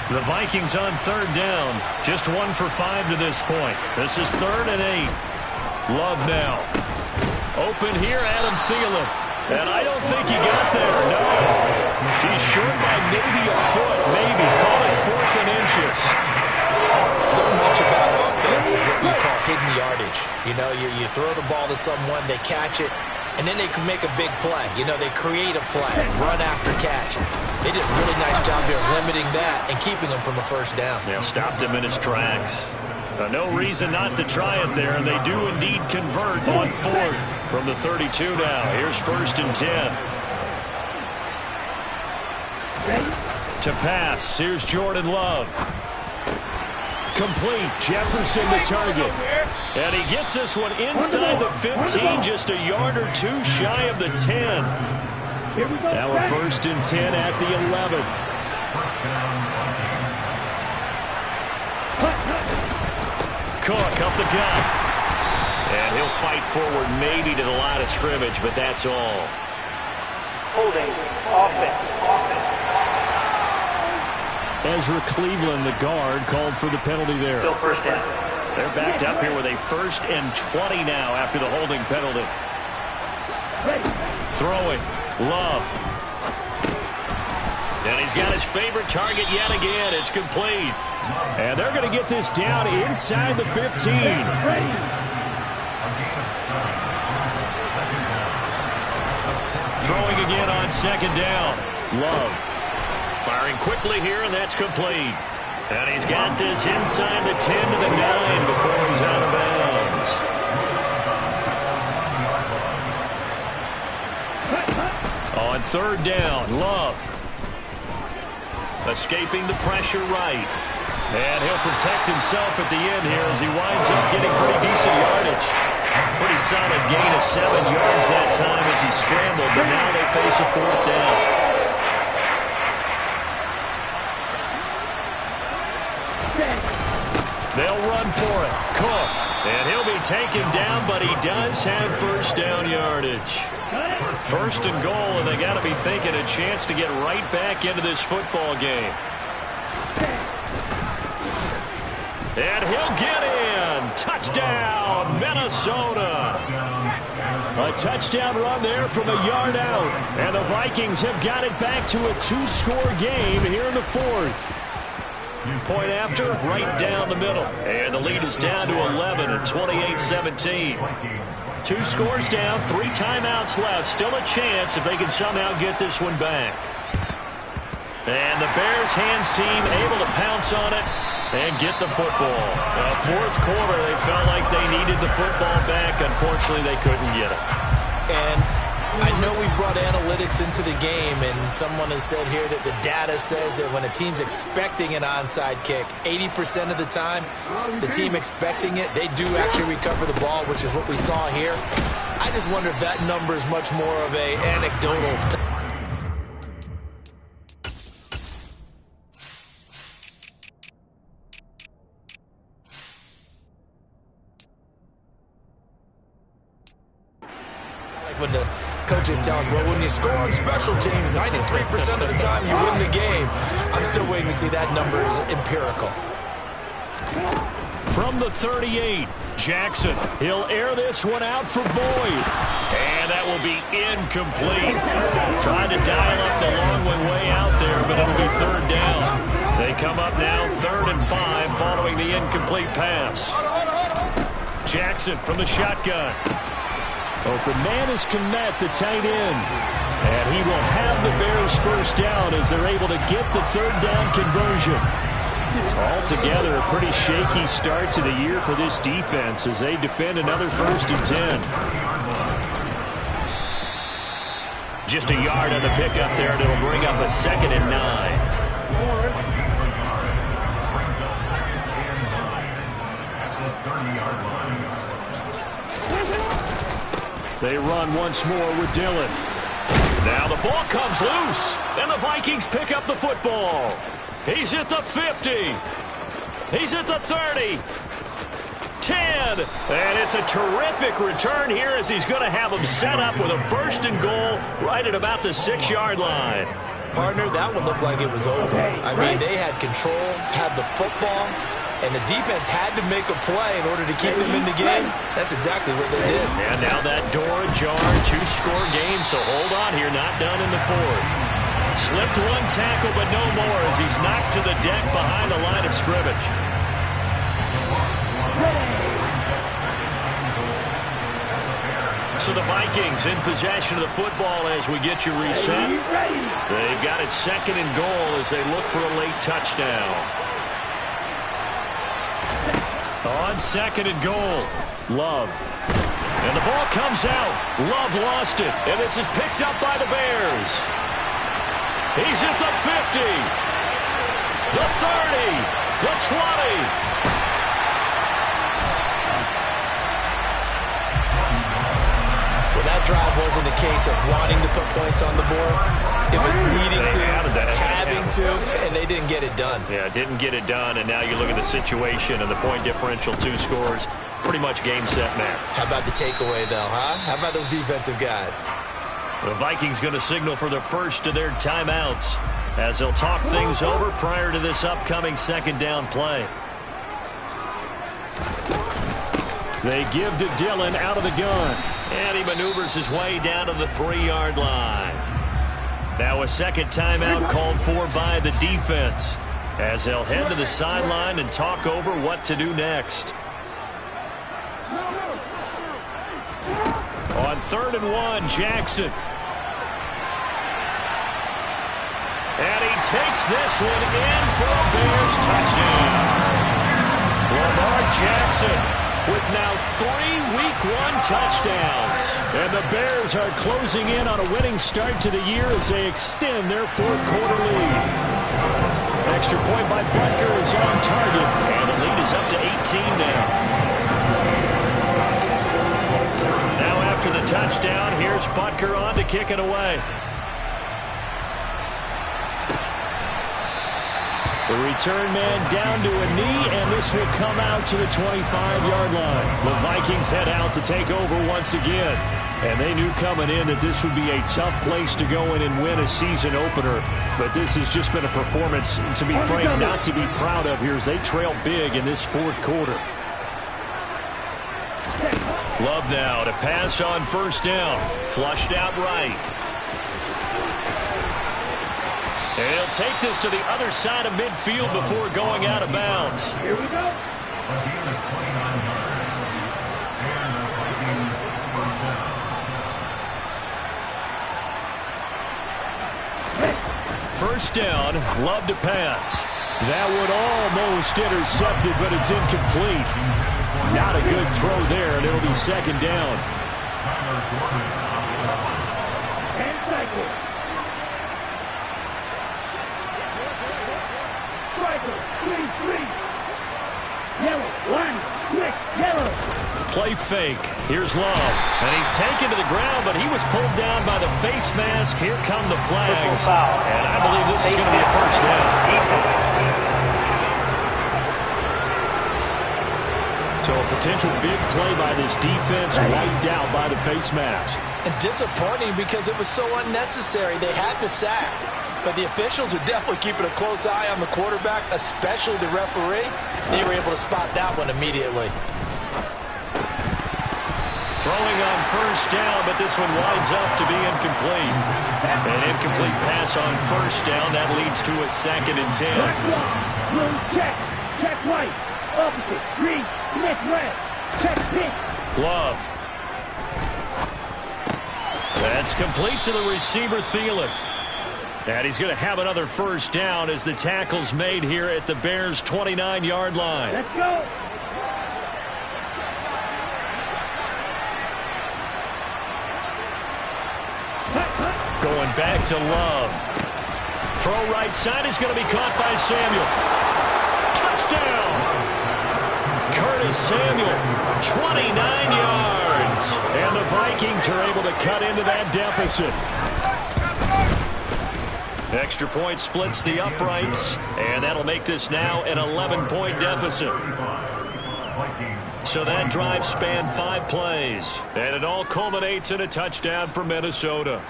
The Vikings on third down. Just 1 for 5 to this point. This is 3rd and 8. Love now. Open here, Adam Thielen. And I don't think he got there, no. He's short by maybe a foot, maybe. Call it 4th and inches. So much about offense is what we call hidden yardage. You know, you throw the ball to someone, they catch it, and then they can make a big play. You know, they create a play, run after catch. They did a really nice job there limiting that and keeping him from a first down. Yeah, stopped him in his tracks. No reason not to try it there, and they do indeed convert on 4th from the 32 now. Here's 1st and 10. To pass, here's Jordan Love. Complete, Jefferson the target. And he gets this one inside the 15, just a yard or 2 shy of the 10. Now a 1st and 10 at the 11. Cook up the gut. And he'll fight forward maybe to the line of scrimmage, but that's all. Holding, offense. Ezra Cleveland, the guard, called for the penalty there. Still first down. They're backed up here with a 1st and 20 now after the holding penalty. Throwing, Love. And he's got his favorite target yet again. It's complete. And they're going to get this down inside the 15. Throwing again on 2nd down. Love. Firing quickly here, and that's complete. And he's got this inside the 10 to the 9 before he's out of bounds. On 3rd down, Love. Escaping the pressure right. And he'll protect himself at the end here as he winds up getting pretty decent yardage. Pretty solid gain of 7 yards that time as he scrambled, but now they face a 4th down. They'll run for it. Cook. And he'll be taken down, but he does have first down yardage. First and goal, and they got to be thinking a chance to get right back into this football game. And he'll get in. Touchdown, Minnesota. A touchdown run there from a yard out. And the Vikings have got it back to a 2-score game here in the fourth. Point after, right down the middle. And the lead is down to 11 at 28-17. 2 scores down, 3 timeouts left. Still a chance if they can somehow get this one back. And the Bears hands team able to pounce on it and get the football. Fourth quarter, they felt like they needed the football back. Unfortunately, they couldn't get it. And I know we brought analytics into the game, and someone has said here that the data says that when a team's expecting an onside kick, 80% of the time, the team expecting it, they do actually recover the ball, which is what we saw here. I just wonder if that number is much more of a anecdotal. When the coaches tell us, well, when you score on special teams, 93% of the time you win the game. I'm still waiting to see that number is empirical. From the 38, Jackson. He'll air this one out for Boyd. And that will be incomplete. Trying to dial up the long way out there, but it'll be third down. They come up now 3rd and 5 following the incomplete pass. Jackson from the shotgun. Open man is Kmet, the tight end. And he will have the Bears first down as they're able to get the third down conversion. Altogether, a pretty shaky start to the year for this defense as they defend another 1st and 10. Just a yard on the pickup there, and it'll bring up a 2nd and 9. They run once more with Dillon. Now the ball comes loose, and the Vikings pick up the football. He's at the 50. He's at the 30. 10. And it's a terrific return here as he's going to have them set up with a 1st and goal right at about the 6-yard line. Partner, that one looked like it was over. I mean, they had control, had the football, and the defense had to make a play in order to keep them in the game. That's exactly what they did. And now that door ajar, 2-score game, so hold on here, not done in the 4th. Slipped one tackle, but no more as he's knocked to the deck behind the line of scrimmage. So the Vikings in possession of the football as we get you reset. They've got it 2nd and goal as they look for a late touchdown. On 2nd and goal, Love. And the ball comes out. Love lost it, and this is picked up by the Bears. He's at the 50, the 30, the 20. Well, that drive wasn't a case of wanting to put points on the board. It was needing to, having to, and they didn't get it done. Yeah, didn't get it done, and now you look at the situation and the point differential, 2 scores, pretty much game, set, match. How about the takeaway, though, huh? How about those defensive guys? The Vikings going to signal for the first of their timeouts as they'll talk things over prior to this upcoming 2nd down play. They give to Dillon out of the gun. And he maneuvers his way down to the 3-yard line. Now a 2nd timeout called for by the defense as they'll head to the sideline and talk over what to do next. On 3rd and 1, Jackson. And he takes this one in for a Bears touchdown. Lamar Jackson with now 3 Week 1 touchdowns. And the Bears are closing in on a winning start to the year as they extend their 4th quarter lead. Extra point by Butker is on target, and the lead is up to 18 now. Now after the touchdown, here's Butker on to kick it away. The return man down to a knee, and this will come out to the 25-yard line. The Vikings head out to take over once again. And they knew coming in that this would be a tough place to go in and win a season opener. But this has just been a performance, to be frank, not to be proud of here as they trail big in this fourth quarter. Love now to pass on first down. Flushed out right. And he'll take this to the other side of midfield before going out of bounds. Here we go. First down, Love to pass. That would almost intercept it, but it's incomplete. Not a good throw there, and it'll be second down. And cycle. Striker, 3-3. Yellow, line, quick, yellow. Play fake. Here's Love. And he's taken to the ground, but he was pulled down by the face mask. Here come the flags. And I believe this is going to be a first down. So a potential big play by this defense wiped out by the face mask. And disappointing because it was so unnecessary. They had the sack. But the officials are definitely keeping a close eye on the quarterback, especially the referee. They were able to spot that one immediately. Throwing on first down, but this one winds up to be incomplete. An incomplete pass on first down. That leads to a 2nd and 10. Room check. Check right. Opposite. Green. Next red. Check pitch. Love. That's complete to the receiver, Thielen. And he's going to have another first down as the tackle's made here at the Bears' 29-yard line. Let's go. Going back to Love. Throw right side is going to be caught by Samuel. Touchdown! Curtis Samuel, 29 yards. And the Vikings are able to cut into that deficit. Extra point splits the uprights, and that'll make this now an 11-point deficit. So that drive spanned 5 plays, and it all culminates in a touchdown for Minnesota.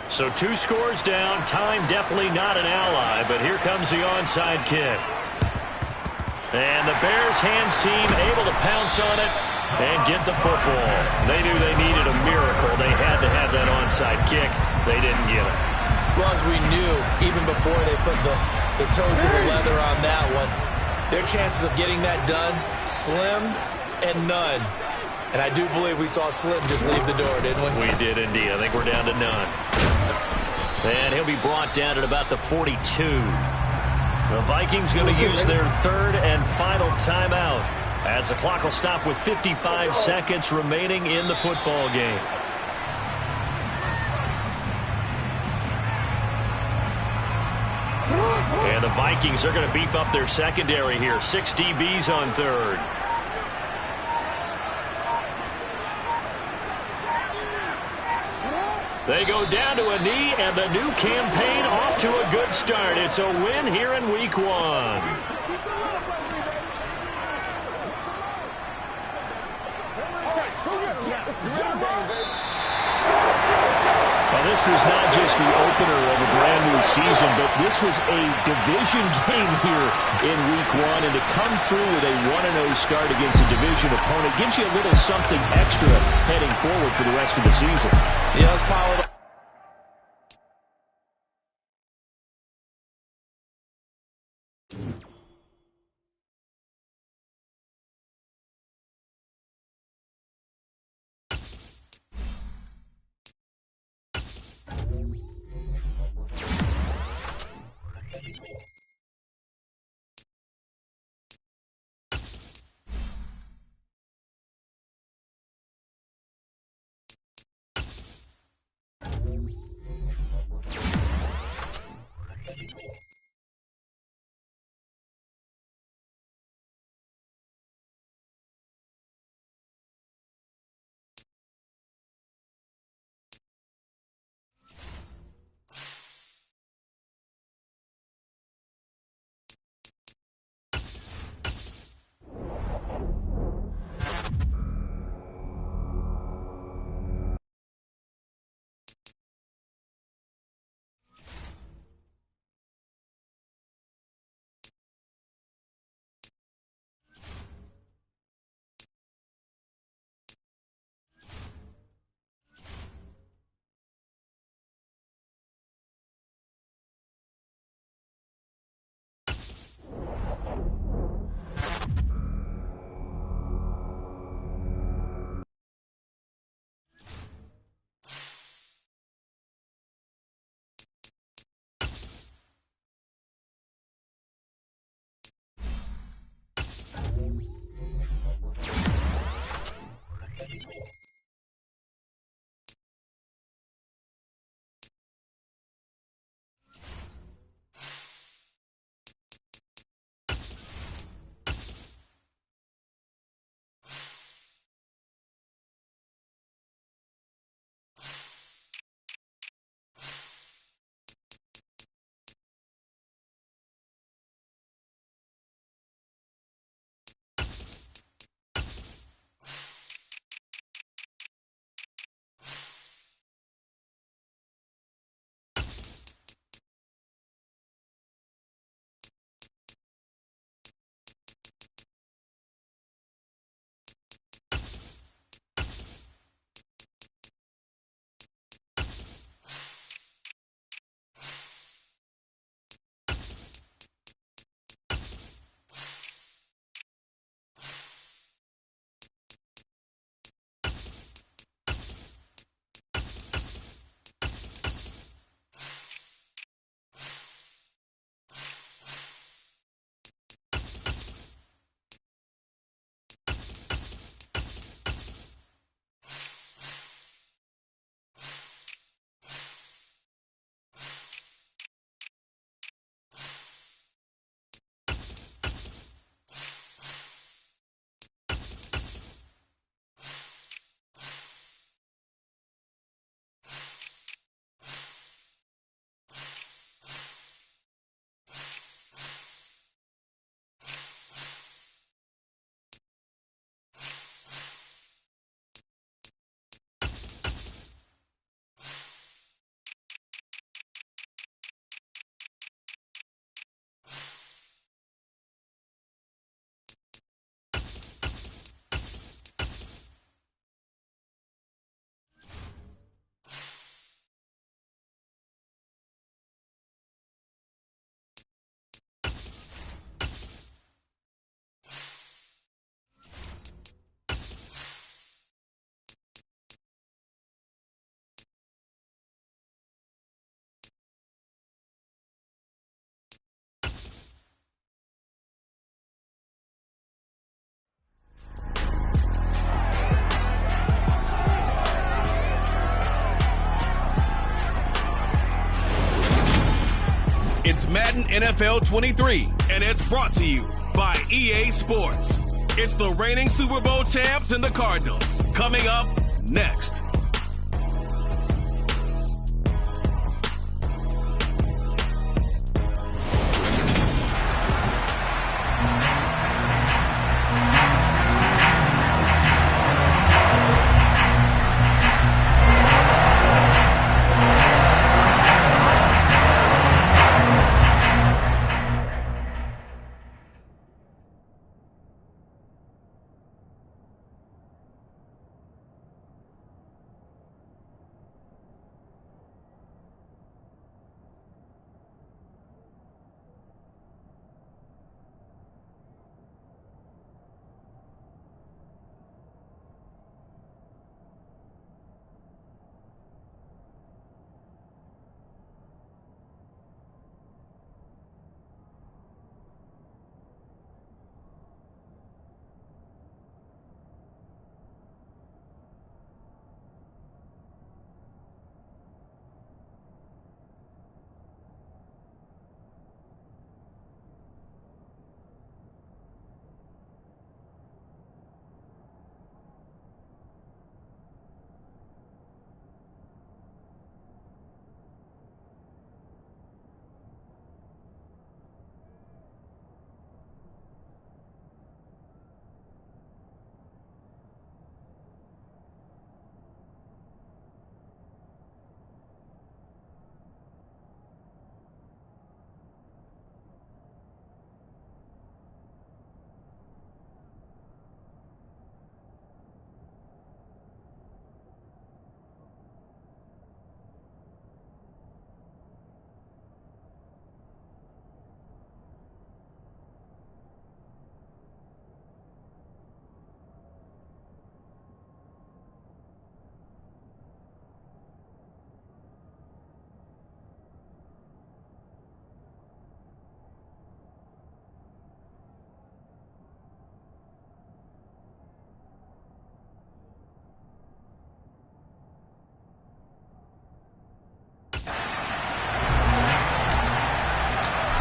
So 2 scores down. Time definitely not an ally, but here comes the onside kick. And the Bears hands team able to pounce on it and get the football. They knew they needed a miracle. They had to have that onside kick. They didn't get it. Well, as we knew, even before they put the toe to the leather on that one, their chances of getting that done, slim and none. And I do believe we saw Slim just leave the door, didn't we? We did indeed. I think we're down to none. And he'll be brought down at about the 42. The Vikings going to use their 3rd and final timeout as the clock will stop with 55 seconds remaining in the football game. And the Vikings are going to beef up their secondary here. 6 DBs on 3rd. They go down to a knee, and the new campaign off to a good start. It's a win here in Week 1. Well, this was not just the opener of a brand new season, but this was a division game here in Week 1. And to come through with a 1-0 start against a division opponent gives you a little something extra heading forward for the rest of the season. Yeah, let's pile it up. It's Madden NFL 23, and it's brought to you by EA Sports. It's the reigning Super Bowl champs and the Cardinals. Coming up next.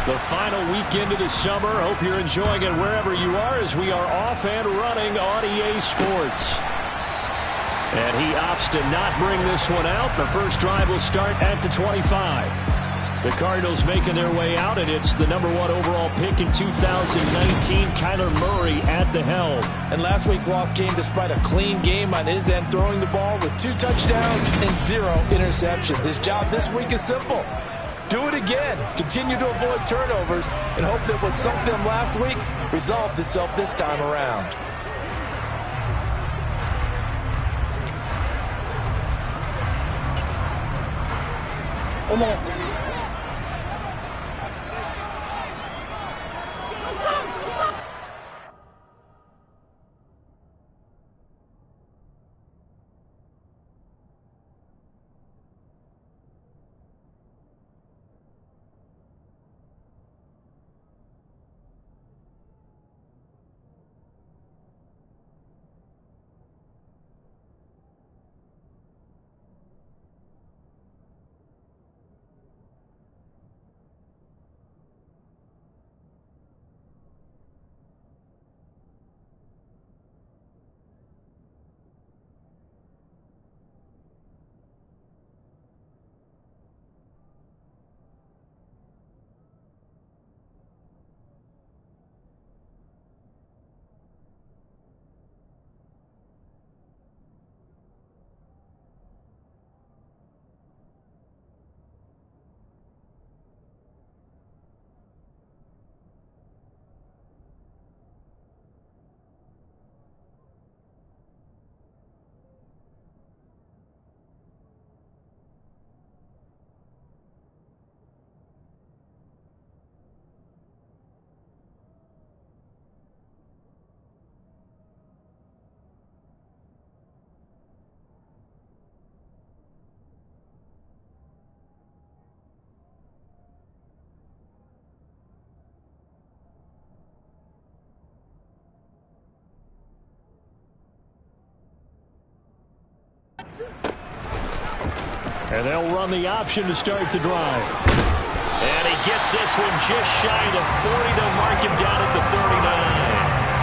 The final weekend of the summer. Hope you're enjoying it wherever you are as we are off and running on EA Sports. And he opts to not bring this one out. The first drive will start at the 25. The Cardinals making their way out, and it's the #1 overall pick in 2019, Kyler Murray at the helm. And last week's loss came despite a clean game on his end, throwing the ball with 2 touchdowns and 0 interceptions. His job this week is simple. Do it again. Continue to avoid turnovers and hope that what sunk them last week resolves itself this time around. And they'll run the option to start the drive. And he gets this one just shy of the 40. They'll mark him down at the 39.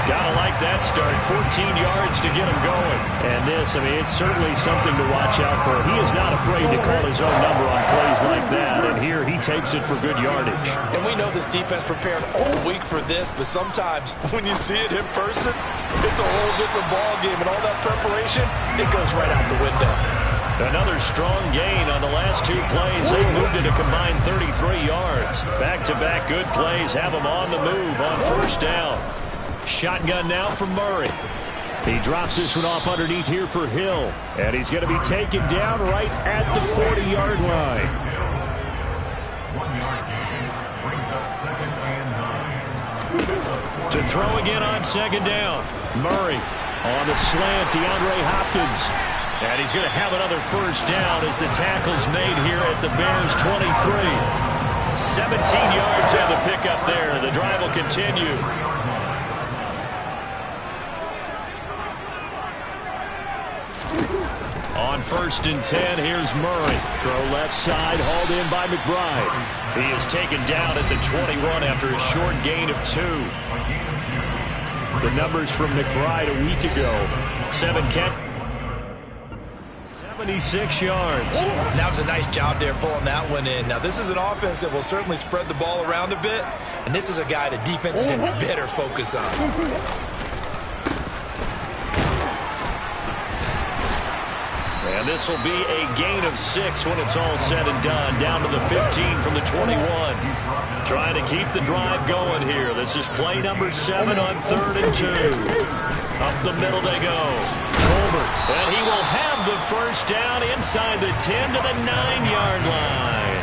Gotta like that start. 14 yards to get him going. And this, I mean, it's certainly something to watch out for. He is not afraid to call his own number on plays like that. And here he takes it for good yardage. And we know this defense prepared all week for this, but sometimes when you see it in person, it's a whole different ball game. And all that preparation, it goes right out the window. Another strong gain on the last two plays. They moved it a combined 33 yards. Back-to-back good plays have them on the move on first down. Shotgun now from Murray. He drops this one off underneath here for Hill. And he's going to be taken down right at the 40-yard line. 1 yard gain brings up 2nd and 9. To throw again on second down. Murray on the slant, DeAndre Hopkins. And he's going to have another first down as the tackle's made here at the Bears 23. 17 yards on the pickup there. The drive will continue. On 1st and 10, here's Murray. Throw left side, hauled in by McBride. He is taken down at the 21 after a short gain of 2. The numbers from McBride a week ago. 76 yards. That was a nice job there pulling that one in. Now, this is an offense that will certainly spread the ball around a bit, and this is a guy the defense is in better focus on. And this will be a gain of 6 when it's all said and done. Down to the 15 from the 21. Trying to keep the drive going here. This is play number 7 on 3rd and 2. Up the middle they go. Colbert. And he will have the first down inside the 10 to the 9-yard line.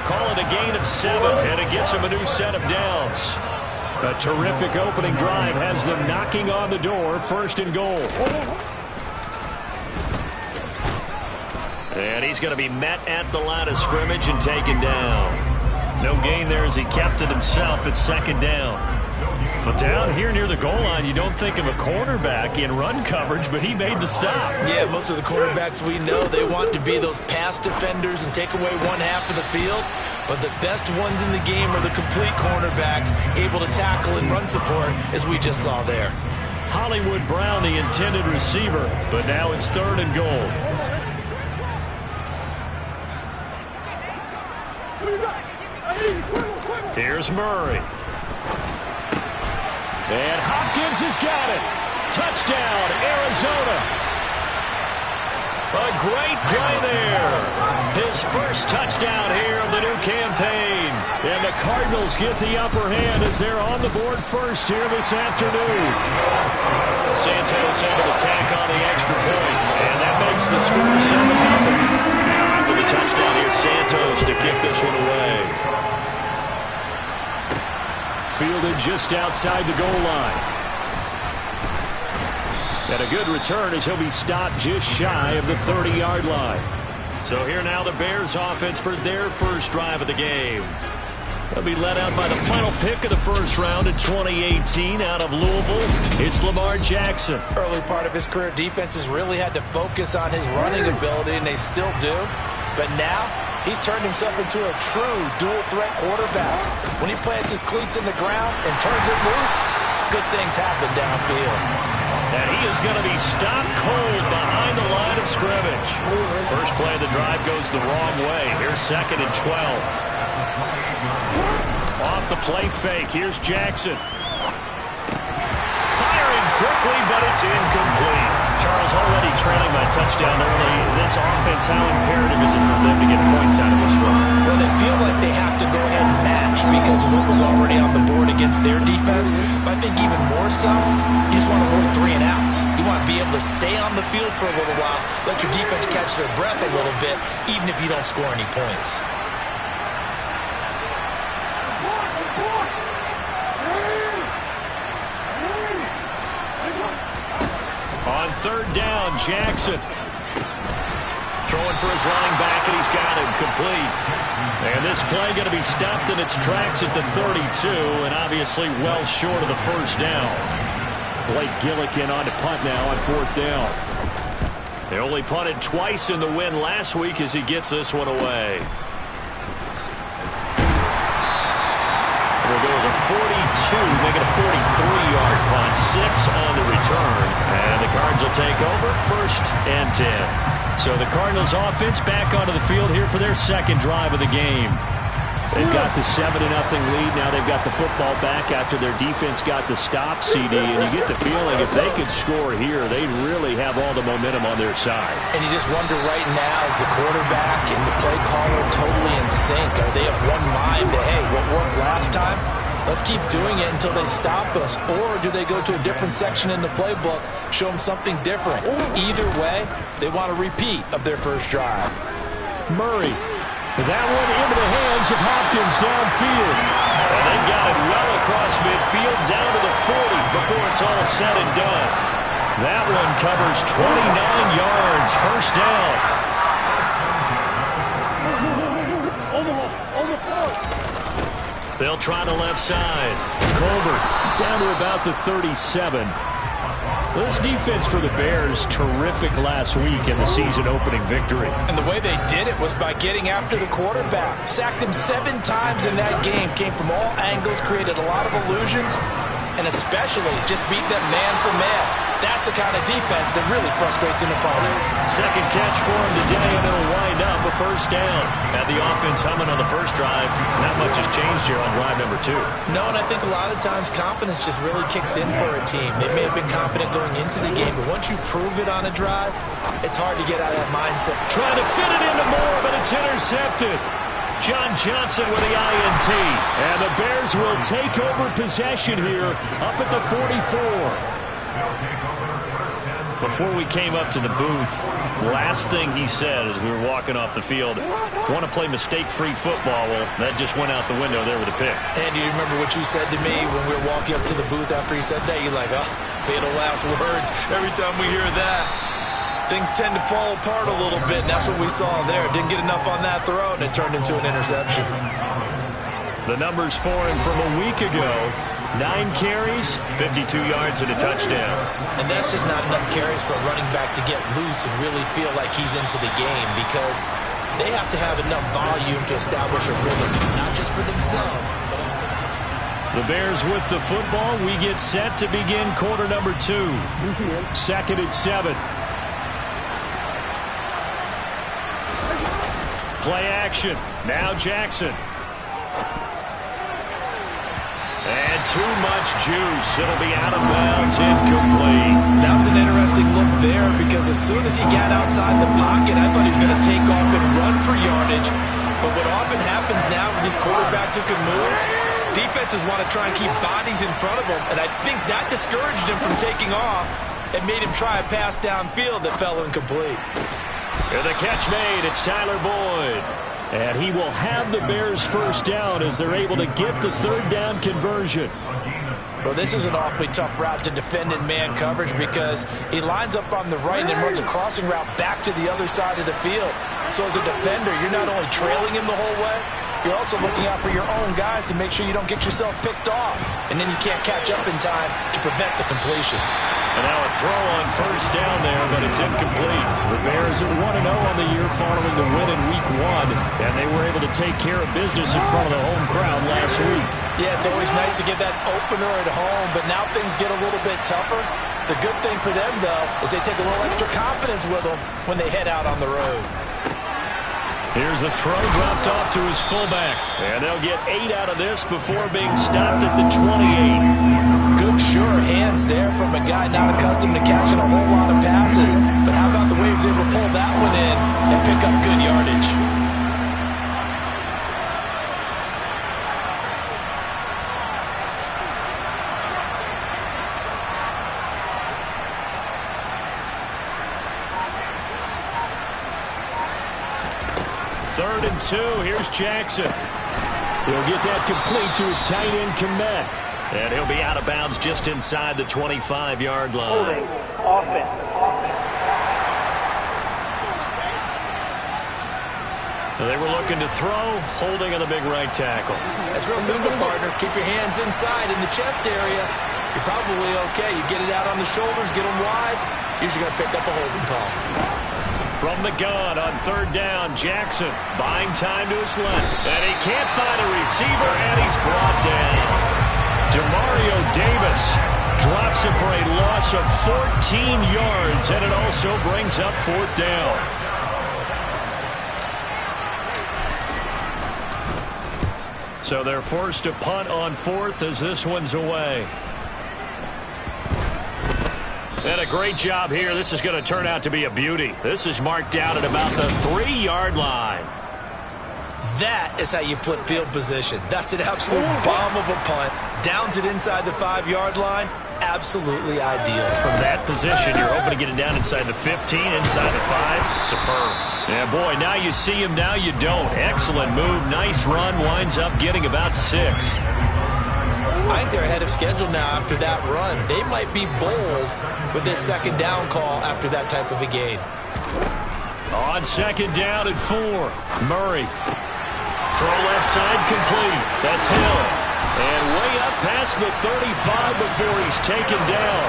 Call it a gain of 7, and it gets him a new set of downs. A terrific opening drive has them knocking on the door. 1st and goal. And he's going to be met at the line of scrimmage and taken down. No gain there as he kept it himself at 2nd down. But down here near the goal line, you don't think of a cornerback in run coverage, but he made the stop. Yeah, most of the cornerbacks we know, they want to be those pass defenders and take away one half of the field. But the best ones in the game are the complete cornerbacks, able to tackle and run support, as we just saw there. Hollywood Brown, the intended receiver, but now it's 3rd and goal. Here's Murray. And Hopkins has got it. Touchdown, Arizona. A great play there. His first touchdown here of the new campaign. And the Cardinals get the upper hand as they're on the board first here this afternoon. Santos able to tack on the extra point. And that makes the score 7-0. Now after the touchdown, here's Santos to kick this one away. Fielded just outside the goal line. And a good return as he'll be stopped just shy of the 30-yard line. So here now the Bears offense for their first drive of the game. They'll be led out by the final pick of the first round in 2018 out of Louisville. It's Lamar Jackson. Early part of his career, defenses really had to focus on his running ability, and they still do. But now, he's turned himself into a true dual-threat quarterback. When he plants his cleats in the ground and turns it loose, good things happen downfield. And he is going to be stopped cold behind the line of scrimmage. First play of the drive goes the wrong way. Here's 2nd and 12. Off the play fake. Here's Jackson. Firing quickly, but it's incomplete. Charles already trailing by touchdown early. This offense, how imperative is it for them to get points out of this drive? Well, they feel like they have to go ahead and match because of what was already on the board against their defense. But I think even more so, you just want to avoid 3 and outs. You want to be able to stay on the field for a little while, let your defense catch their breath a little bit, even if you don't score any points. On 3rd down, Jackson. Throwing for his running back, and he's got him complete. And this play going to be stopped in its tracks at the 32, and obviously well short of the first down. Blake Gillikin on to punt now on 4th down. They only punted twice in the win last week as he gets this one away. make it a 43-yard punt, 6 on the return. And the Cards will take over, 1st and 10. So the Cardinals offense back onto the field here for their second drive of the game. They've got the 7-0 lead. Now they've got the football back after their defense got the stop, CD. And you get the feeling if they could score here, they'd really have all the momentum on their side. And you just wonder right now, is the quarterback and the play caller totally in sync? Are they of one mind that, hey, what worked last time? Let's keep doing it until they stop us. Or do they go to a different section in the playbook, show them something different? Either way, they want a repeat of their first drive. Murray. That one into the hands of Hopkins downfield. And they got it well across midfield down to the 40 before it's all said and done. That one covers 29 yards. First down. They'll try the left side. Colbert down to about the 37. This defense for the Bears, terrific last week in the season-opening victory. And the way they did it was by getting after the quarterback. Sacked him 7 times in that game. Came from all angles, created a lot of illusions, and especially just beat them man for man. That's the kind of defense that really frustrates an opponent. Second catch for him today, and it'll wind up a first down. Had the offense humming on the first drive. Not much has changed here on drive number 2. No, and I think a lot of times confidence just really kicks in for a team. They may have been confident going into the game, but once you prove it on a drive, it's hard to get out of that mindset. Trying to fit it into Moore, but it's intercepted. John Johnson with the INT. And the Bears will take over possession here up at the 44. Before we came up to the booth, last thing he said as we were walking off the field, want to play mistake-free football. Well, that just went out the window there with a pick. And do you remember what you said to me when we were walking up to the booth after he said that? You're like, oh, fatal last words. Every time we hear that, things tend to fall apart a little bit, and that's what we saw there. Didn't get enough on that throw, and it turned into an interception. The numbers for him from a week ago. 9 carries, 52 yards, and a touchdown. And that's just not enough carries for a running back to get loose and really feel like he's into the game, because they have to have enough volume to establish a rhythm, not just for themselves, but also the Bears with the football. We get set to begin quarter number 2. 2nd and 7. Play action. Now Jackson. And too much juice. It'll be out of bounds, incomplete. That was an interesting look there, because as soon as he got outside the pocket, I thought he was going to take off and run for yardage. But what often happens now with these quarterbacks who can move, defenses want to try and keep bodies in front of them, and I think that discouraged him from taking off and made him try a pass downfield that fell incomplete. And the catch made. It's Tyler Boyd. And he will have the Bears first down as they're able to get the third down conversion. Well, this is an awfully tough route to defend in man coverage, because he lines up on the right and runs a crossing route back to the other side of the field. So as a defender, you're not only trailing him the whole way, you're also looking out for your own guys to make sure you don't get yourself picked off. And then you can't catch up in time to prevent the completion. And now a throw on first down there, but it's incomplete. The Bears are 1-0 on the year following the win in Week 1, and they were able to take care of business in front of the home crowd last week. Yeah, it's always nice to get that opener at home, but now things get a little bit tougher. The good thing for them, though, is they take a little extra confidence with them when they head out on the road. Here's a throw dropped off to his fullback. And they'll get 8 out of this before being stopped at the 28. Good, sure hands there from a guy not accustomed to catching a whole lot of passes. But how about the way he was able to pull that one in and pick up good yardage? Third and 2. Here's Jackson. He'll get that complete to his tight end, Komet. And he'll be out of bounds just inside the 25-yard line. Holding. Offense. They were looking to throw, holding on the big right tackle. That's real simple, partner. Keep your hands inside in the chest area. You're probably okay. You get it out on the shoulders, get them wide. Usually going to pick up a holding call. From the gun on third down, Jackson buying time to his left. And he can't find a receiver, and he's brought down. Demario Davis drops it for a loss of 14 yards, and it also brings up 4th down. So they're forced to punt on 4th as this one's away. And a great job here. This is going to turn out to be a beauty. This is marked out at about the 3-yard line. That is how you flip field position. That's an absolute bomb of a punt. Downs it inside the 5-yard line. Absolutely ideal. From that position, you're hoping to get it down inside the 15, inside the 5. Superb. Yeah, boy, now you see him, now you don't. Excellent move, nice run, winds up getting about 6. I think they're ahead of schedule now after that run. They might be bold with this 2nd down call after that type of a gain. On 2nd down and 4, Murray. Throw left side complete. That's Hill. And way up past the 35 before he's taken down.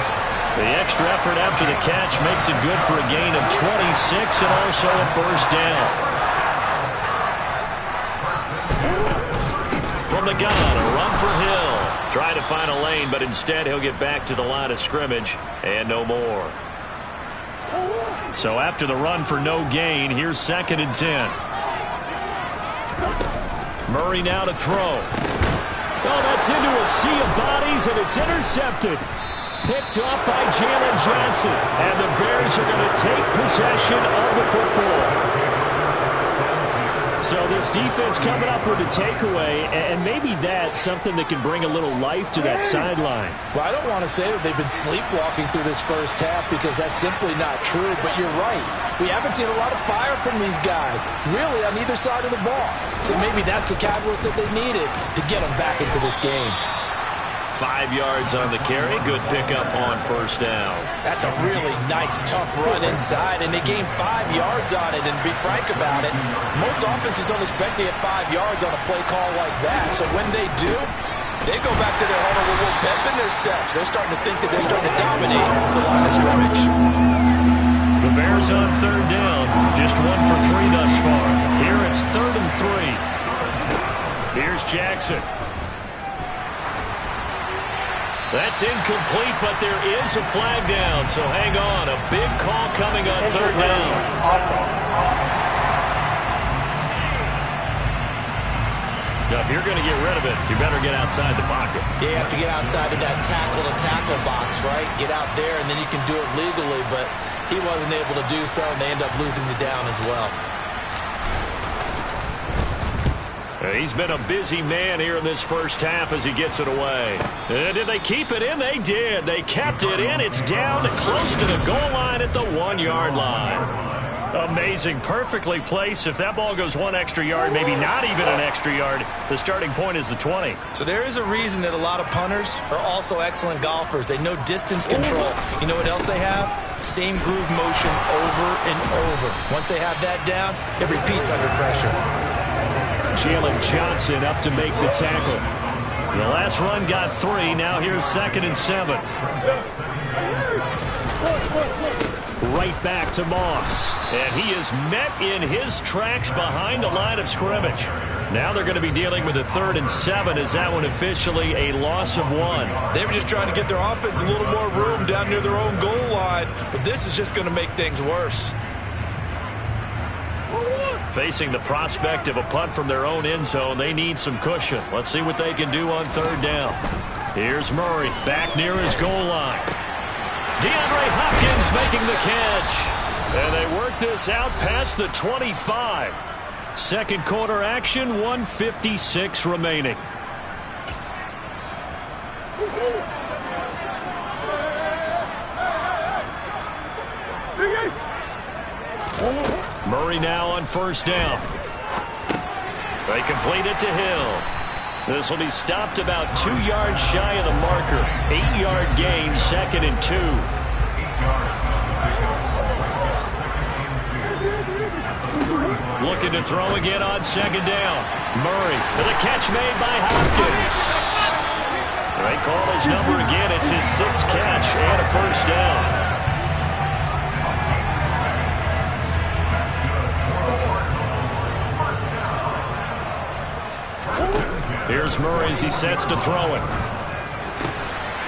The extra effort after the catch makes it good for a gain of 26 and also a 1st down. From the gun, a run for Hill. Trying to find a lane, but instead he'll get back to the line of scrimmage and no more. So after the run for no gain, here's 2nd and 10. Murray now to throw. Oh, that's into a sea of bodies, and it's intercepted. Picked up by Jalen Johnson. And the Bears are going to take possession of the football. So this defense coming up with a takeaway, and maybe that's something that can bring a little life to that sideline. Well, I don't want to say that they've been sleepwalking through this first half because that's simply not true, but you're right. We haven't seen a lot of fire from these guys, really, on either side of the ball. So maybe that's the catalyst that they needed to get them back into this game. 5 yards on the carry. Good pickup on 1st down. That's a really nice, tough run inside, and they gained 5 yards on it. And to be frank about it, most offenses don't expect to get 5 yards on a play call like that. So when they do, they go back to their huddle with a little pep in their steps. They're starting to think that they're starting to dominate the line of scrimmage. The Bears on 3rd down. Just 1 for 3 thus far. Here it's 3rd and 3. Here's Jackson. That's incomplete, but there is a flag down, so hang on. A big call coming on 3rd down. Now, if you're going to get rid of it, you better get outside the pocket. Yeah, you have to get outside of that tackle-to-tackle box, right? Get out there, and then you can do it legally, but he wasn't able to do so, and they end up losing the down as well. He's been a busy man here in this first half as he gets it away. Did they keep it in? They did. They kept it in. It's down close to the goal line at the 1-yard line. Amazing. Perfectly placed. If that ball goes 1 extra yard, maybe not even an extra yard, the starting point is the 20. So there is a reason that a lot of punters are also excellent golfers. They know distance control. You know what else they have? Same groove motion over and over. Once they have that down, it repeats under pressure. Jalen Johnson up to make the tackle. The last run got 3. Now here's 2nd and 7. Right back to Moss. And he is met in his tracks behind the line of scrimmage. Now they're going to be dealing with a 3rd and 7. Is that one officially a loss of 1? They were just trying to get their offense a little more room down near their own goal line, but this is just going to make things worse. Facing the prospect of a punt from their own end zone, they need some cushion. Let's see what they can do on 3rd down. Here's Murray back near his goal line. DeAndre Hopkins making the catch. And they work this out past the 25. Second quarter action, 1:56 remaining. Murray now on 1st down. They complete it to Hill. This will be stopped about 2 yards shy of the marker. 8-yard gain, 2nd and 2. Looking to throw again on 2nd down. Murray with a catch made by Hopkins. They call his number again. It's his 6th catch and a 1st down. Here's Murray as he sets to throw it.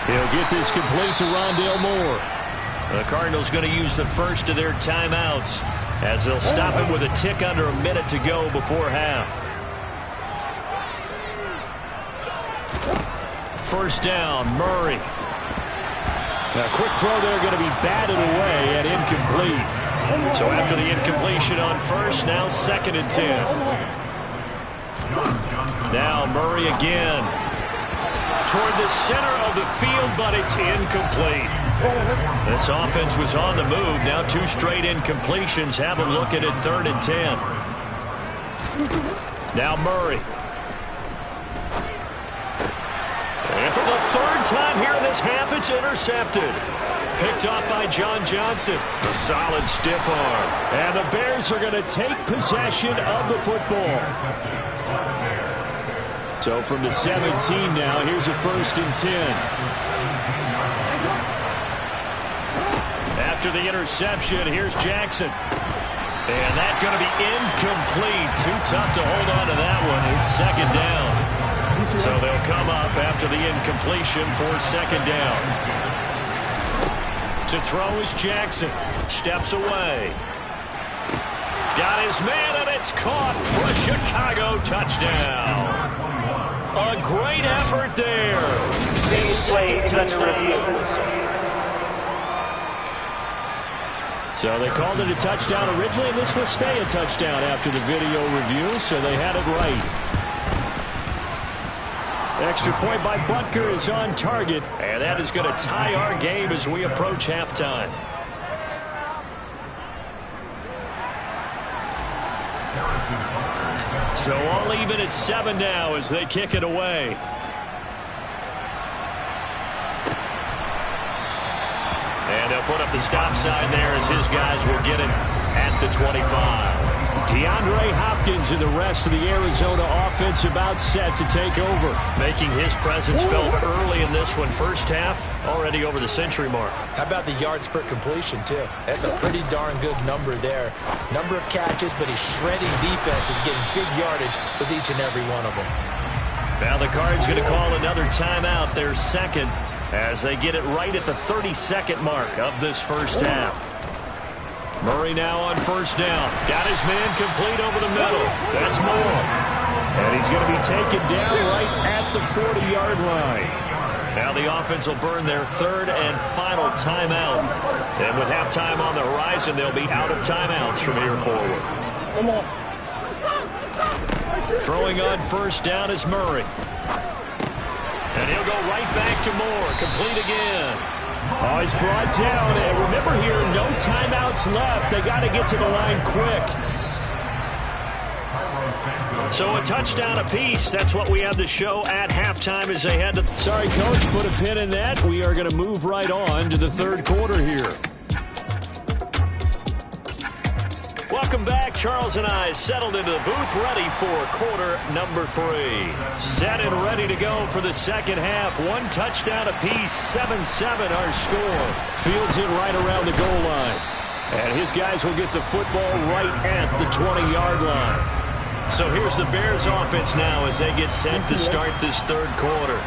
He'll get this complete to Rondale Moore. The Cardinals going to use the first of their timeouts as they'll stop him with a tick under a minute to go before half. First down, Murray. A quick throw there going to be batted away and incomplete. So after the incompletion on first, now 2nd and 10. Now Murray again. Toward the center of the field, but it's incomplete. This offense was on the move. Now 2 straight incompletions have them looking at 3rd and 10. Now Murray. And for the 3rd time here in this half, it's intercepted. Picked off by John Johnson. A solid stiff arm. And the Bears are going to take possession of the football. So from the 17 now, here's a 1st and 10. After the interception, here's Jackson. And that's going to be incomplete. Too tough to hold on to that one. It's 2nd down. So they'll come up after the incompletion for 2nd down. To throw is Jackson. Steps away. Got his man, and it's caught for a Chicago touchdown. A great effort there. His 2nd touchdown. So they called it a touchdown originally, and this will stay a touchdown after the video review, so they had it right. Extra point by Butker is on target, and that is going to tie our game as we approach halftime. So all even at 7 now as they kick it away. And they'll put up the stop sign there as his guys will get it at the 25. DeAndre Hopkins and the rest of the Arizona offense about set to take over. Making his presence felt early in this one. First half, already over the century mark. How about the yards per completion, too? That's a pretty darn good number there. Number of catches, but he's shredding defense. Is getting big yardage with each and every one of them. Now the Cards going to call another timeout, their 2nd, as they get it right at the 32nd mark of this first half. Murray now on 1st down. Got his man complete over the middle. That's Moore. And he's going to be taken down right at the 40-yard line. Now the offense will burn their 3rd and final timeout. And with halftime on the horizon, they'll be out of timeouts from here forward. Throwing on 1st down is Murray. And he'll go right back to Moore. Complete again. Oh, he's brought down. And remember here, no timeouts left. They got to get to the line quick. So a touchdown apiece. That's what we have to show at halftime as they head to... Sorry, Coach, put a pin in that. We are going to move right on to the 3rd quarter here. Welcome back. Charles and I settled into the booth ready for quarter number 3. Set and ready to go for the 2nd half. 1 touchdown apiece. 7-7 our score. Fields it right around the goal line. And his guys will get the football right at the 20-yard line. So here's the Bears offense now as they get set to start this 3rd quarter.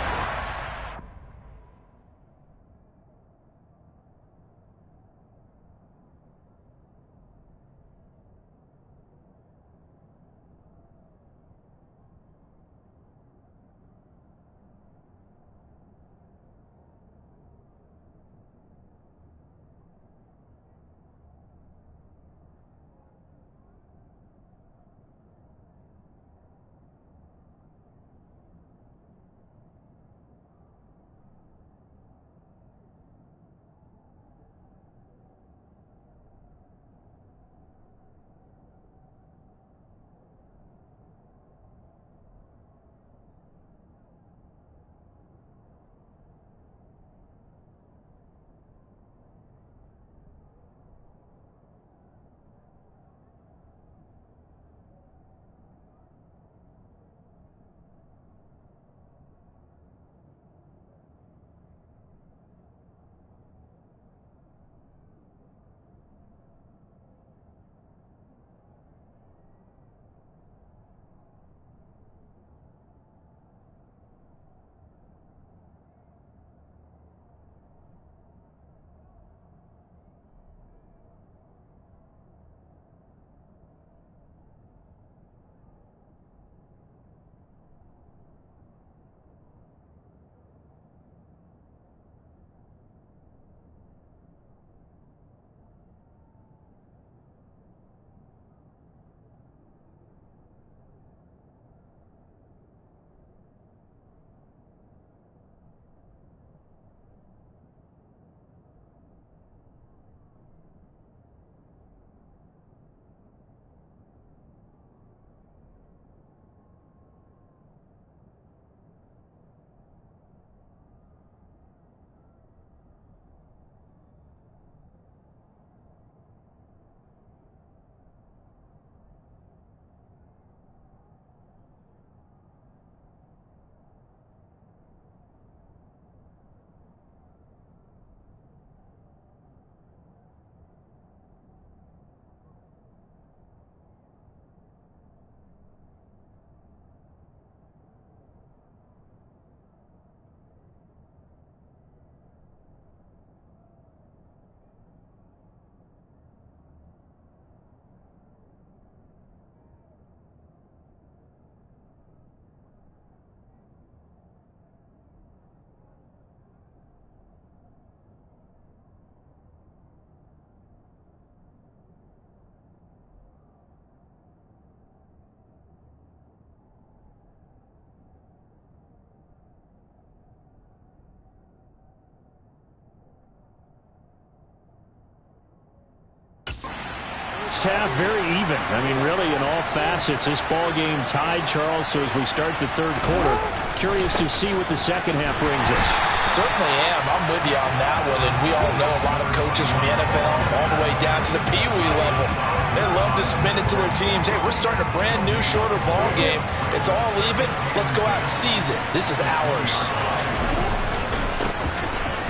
first half, very even. I mean, really, in all facets, this ball game tied, Charles. So as we start the third quarter, curious to see what the second half brings us. Certainly am. I'm with you on that one. And we all know a lot of coaches from the NFL all the way down to the Pee Wee level. They love to spin it to their teams. Hey, we're starting a brand new, shorter ball game. It's all even. Let's go out and seize it. This is ours.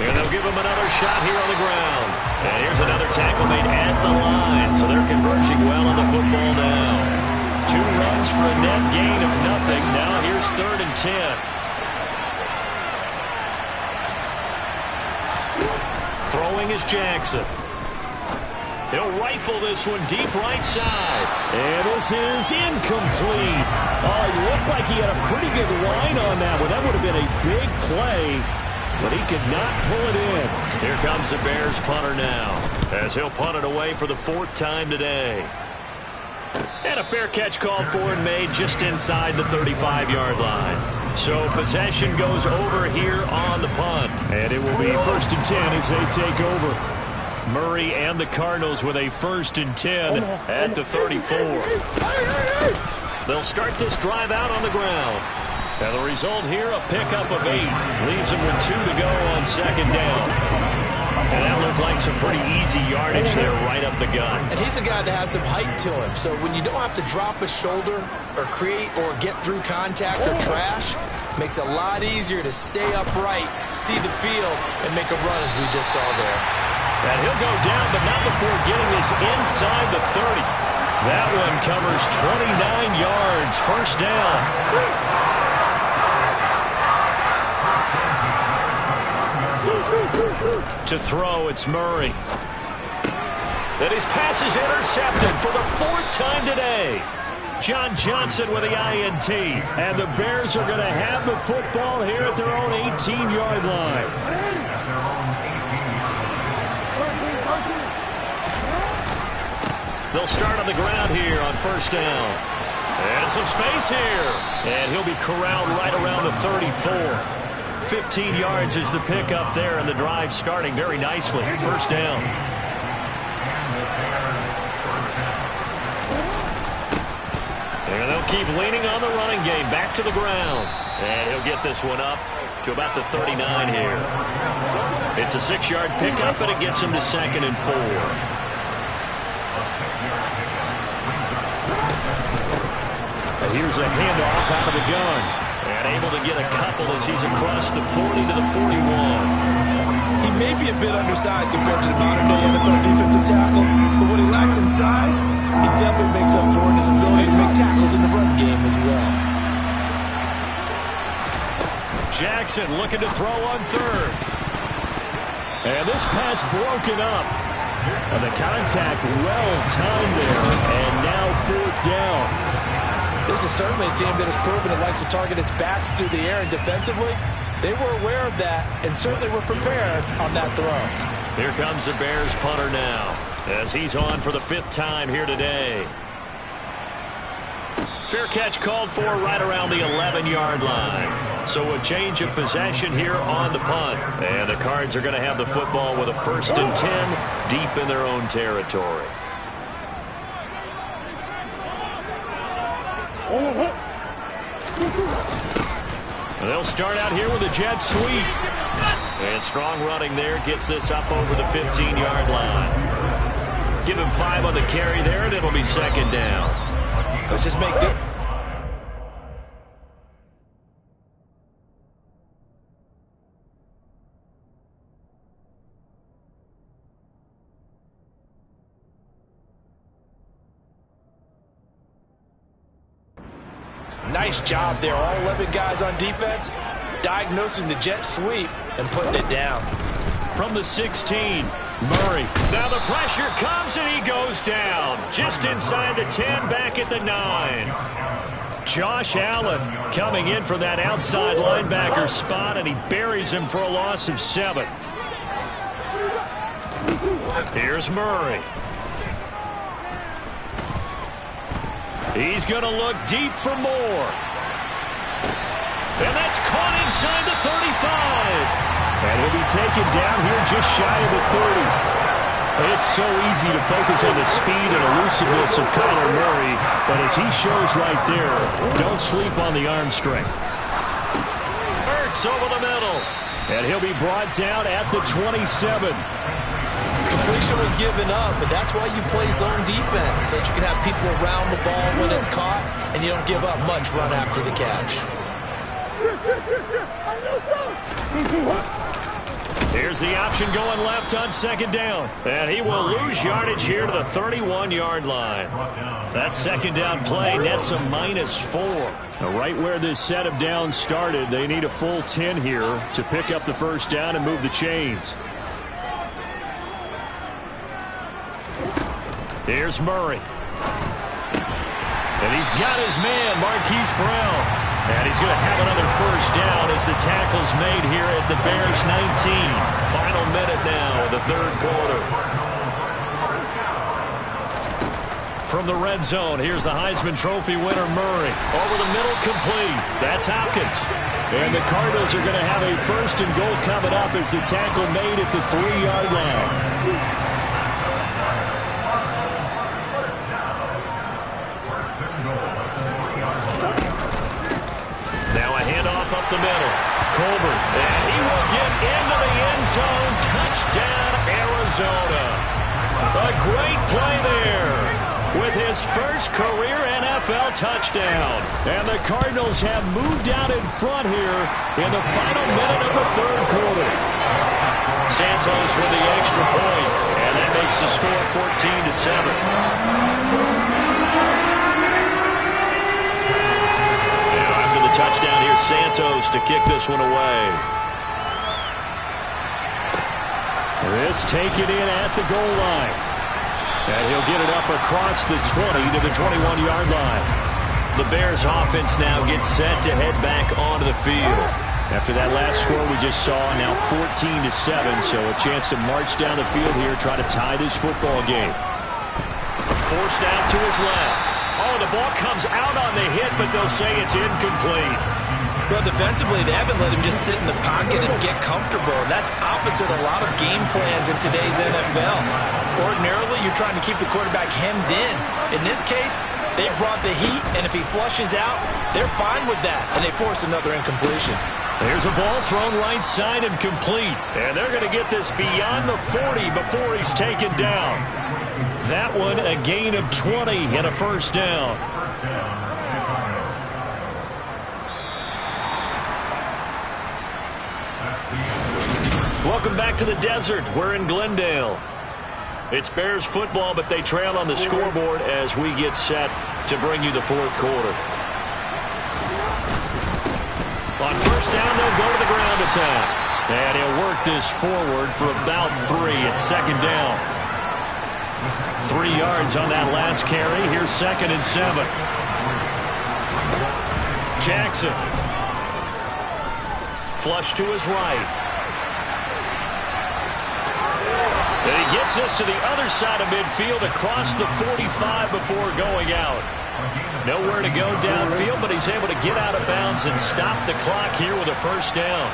And they'll give him another shot here on the ground. And here's another tackle made at the line. So they're converging well on the football now. 2 runs for a net gain of nothing. Now here's 3rd and 10. Throwing is Jackson. He'll rifle this one deep right side. And this is incomplete. Oh, he looked like he had a pretty good line on that one. That would have been a big play, but he could not pull it in. Here comes the Bears punter now, as he'll punt it away for the 4th time today. And a fair catch called for and made just inside the 35-yard line. So possession goes over here on the punt. And it will be 1st and 10 as they take over. Murray and the Cardinals with a 1st and 10 at the 34. They'll start this drive out on the ground. And the result here, a pickup of 8. Leaves them with 2 to go on 2nd down. And that looked like some pretty easy yardage there right up the gut. And he's a guy that has some height to him. So when you don't have to drop a shoulder or create or get through contact or trash, makes it a lot easier to stay upright, see the field, and make a run as we just saw there. And he'll go down, but not before getting this inside the 30. That one covers 29 yards. 1st down. To throw, it's Murray. Then his pass is intercepted for the 4th time today. John Johnson with the INT. And the Bears are going to have the football here at their own 18-yard line. They'll start on the ground here on 1st down. And some space here. And he'll be corralled right around the 34. 15 yards is the pickup there, and the drive starting very nicely. 1st down. And they'll keep leaning on the running game. Back to the ground. And he'll get this one up to about the 39 here. It's a 6-yard pickup, and it gets him to 2nd and 4. And here's a handoff out of the gun. And able to get a couple as he's across the 40 to the 41. He may be a bit undersized compared to the modern-day NFL defensive tackle, but what he lacks in size, he definitely makes up for in his ability to make tackles in the run game as well. Jackson looking to throw on 3rd. And this pass broken up. And the contact well-timed there. And now 4th down. This is certainly a team that has proven it likes to target its backs through the air, and defensively, they were aware of that and certainly were prepared on that throw. Here comes the Bears punter now, as he's on for the 5th time here today. Fair catch called for right around the 11-yard line. So a change of possession here on the punt. And the Cards are going to have the football with a 1st and 10 deep in their own territory. They'll start out here with a jet sweep. And strong running there gets this up over the 15-yard line. Give him 5 on the carry there, and it'll be 2nd down. Let's just make good. Nice job there. All 11 guys on defense diagnosing the jet sweep and putting it down. From the 16, Murray. Now the pressure comes and he goes down. Just inside the 10, back at the 9. Josh Allen coming in for that outside linebacker spot, and he buries him for a loss of 7. Here's Murray. He's going to look deep for more. And that's caught inside the 35. And he'll be taken down here just shy of the 30. It's so easy to focus on the speed and elusiveness of Kyler Murray, but as he shows right there, don't sleep on the arm strength. Ertz over the middle, and he'll be brought down at the 27. Completion was given up, but that's why you play zone defense, so that you can have people around the ball when it's caught, and you don't give up much run after the catch. Here's the option going left on second down, and he will lose yardage here to the 31-yard line. That second down play nets a -4. Now, right where this set of downs started, they need a full 10 here to pick up the first down and move the chains. Here's Murray. And he's got his man, Marquise Brown. And he's going to have another first down as the tackle's made here at the Bears 19. Final minute now of the third quarter. From the red zone, here's the Heisman Trophy winner, Murray. Over the middle, complete. That's Hopkins. And the Cardinals are going to have a first and goal coming up as the tackle made at the 3-yard line. Up the middle. Colbert, and he will get into the end zone. Touchdown, Arizona. A great play there with his first career NFL touchdown. And the Cardinals have moved out in front here in the final minute of the third quarter. Santos with the extra point, and that makes the score 14-7. Touchdown here, Santos to kick this one away. This taken in at the goal line. And he'll get it up across the 20 to the 21-yard line. The Bears offense now gets set to head back onto the field. After that last score we just saw, now 14-7, so a chance to march down the field here, try to tie this football game. Forced out to his left. Oh, the ball comes out on the hit, but they'll say it's incomplete. Well, defensively, they haven't let him just sit in the pocket and get comfortable. That's opposite a lot of game plans in today's NFL. Ordinarily, you're trying to keep the quarterback hemmed in. In this case, they brought the heat, and if he flushes out, they're fine with that, and they force another incompletion. There's a ball thrown right side and complete, and they're going to get this beyond the 40 before he's taken down. That one, a gain of 20 and a first down. Welcome back to the desert. We're in Glendale. It's Bears football, but they trail on the scoreboard as we get set to bring you the fourth quarter. On first down, they'll go to the ground attack. And he'll work this forward for about 3 at second down. 3 yards on that last carry. Here's 2nd and 7. Jackson. Flush to his right. And he gets us to the other side of midfield across the 45 before going out. Nowhere to go downfield, but he's able to get out of bounds and stop the clock here with a first down.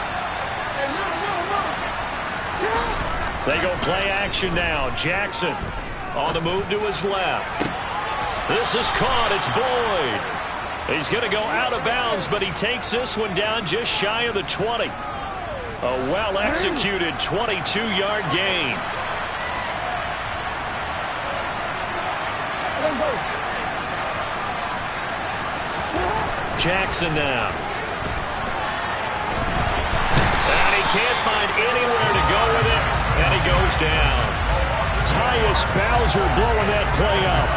They go play action now. Jackson. On the move to his left. This is caught. It's Boyd. He's going to go out of bounds, but he takes this one down just shy of the 20. A well-executed 22-yard gain. Jackson now. And he can't find anywhere to go with it, and he goes down. Tyus Bowser blowing that play up.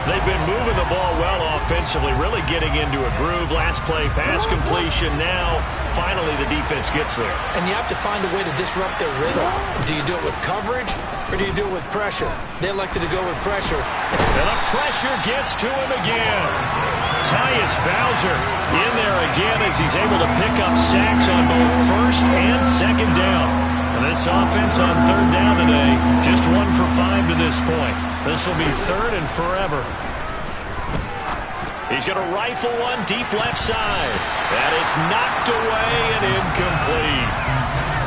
They've been moving the ball well offensively, really getting into a groove. Last play, pass completion. Now, finally, the defense gets there. And you have to find a way to disrupt their rhythm. Do you do it with coverage, or do you do it with pressure? They elected to go with pressure. And the pressure gets to him again. Tyus Bowser in there again as he's able to pick up sacks on both first and second down. And this offense on third down today, just 1 for 5 to this point. This will be 3rd and forever. He's going to rifle one deep left side. And it's knocked away and incomplete.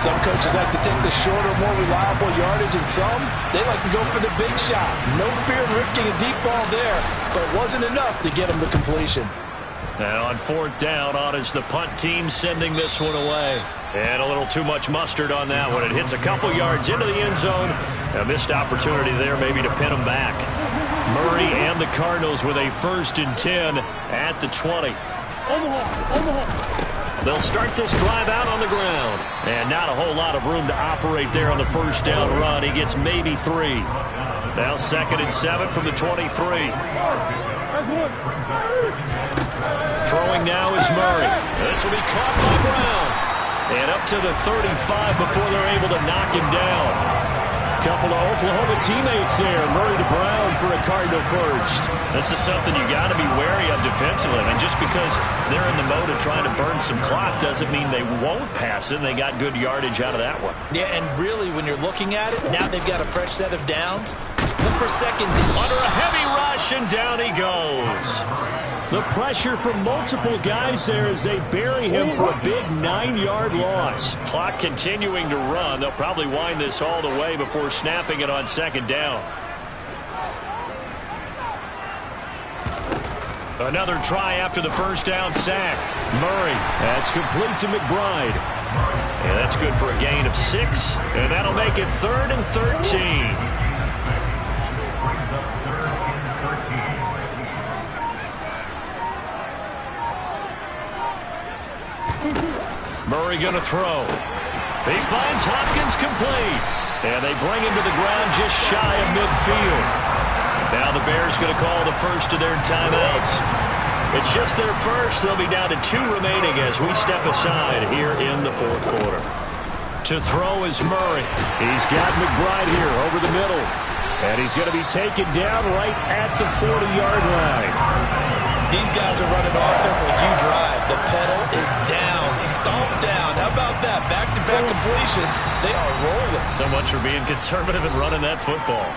Some coaches like to take the shorter, more reliable yardage, and some, they like to go for the big shot. No fear of risking a deep ball there, but it wasn't enough to get him the completion. And on fourth down, on is the punt team sending this one away. And a little too much mustard on that one. It hits a couple yards into the end zone. A missed opportunity there maybe to pin them back. Murray and the Cardinals with a 1st and 10 at the 20. They'll start this drive out on the ground. And not a whole lot of room to operate there on the first down run. He gets maybe 3. Now 2nd and 7 from the 23. Throwing now is Murray. This will be caught by Brown. And up to the 35 before they're able to knock him down. Couple of Oklahoma teammates there. Murray to Brown for a Cardinal first. This is something you got to be wary of defensively. I mean, just because they're in the mode of trying to burn some clock doesn't mean they won't pass it. They got good yardage out of that one. Yeah, and really, when you're looking at it, now they've got a fresh set of downs. Look for second. Under a heavy rush, and down he goes. The pressure from multiple guys there as they bury him for a big 9-yard loss. Clock continuing to run. They'll probably wind this all the way before snapping it on 2nd down. Another try after the first down sack. Murray. That's complete to McBride. And that's good for a gain of 6. And that'll make it 3rd and 13. Murray going to throw. He finds Hopkins complete. And they bring him to the ground just shy of midfield. Now the Bears going to call the first of their timeouts. It's just their first. They'll be down to 2 remaining as we step aside here in the 4th quarter. To throw is Murray. He's got McBride here over the middle. And he's going to be taken down right at the 40-yard line. These guys are running offense like you drive. The pedal is down, stomped down. How about that? Back-to-back completions. They are rolling. So much for being conservative and running that football.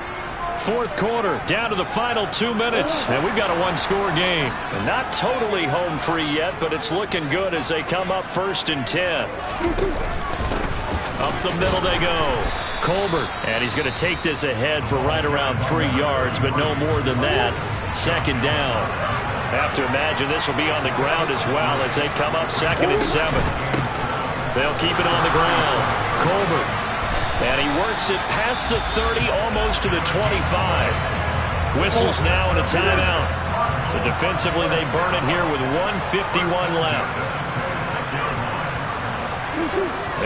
4th quarter, down to the final 2 minutes, and we've got a 1-score game. And not totally home free yet, but it's looking good as they come up 1st and 10. Up the middle they go. Colbert, and he's going to take this ahead for right around 3 yards, but no more than that. 2nd down. Have to imagine this will be on the ground as well as they come up 2nd and 7. They'll keep it on the ground. Colbert. And he works it past the 30, almost to the 25. Whistles now and a timeout. So defensively they burn it here with 1:51 left.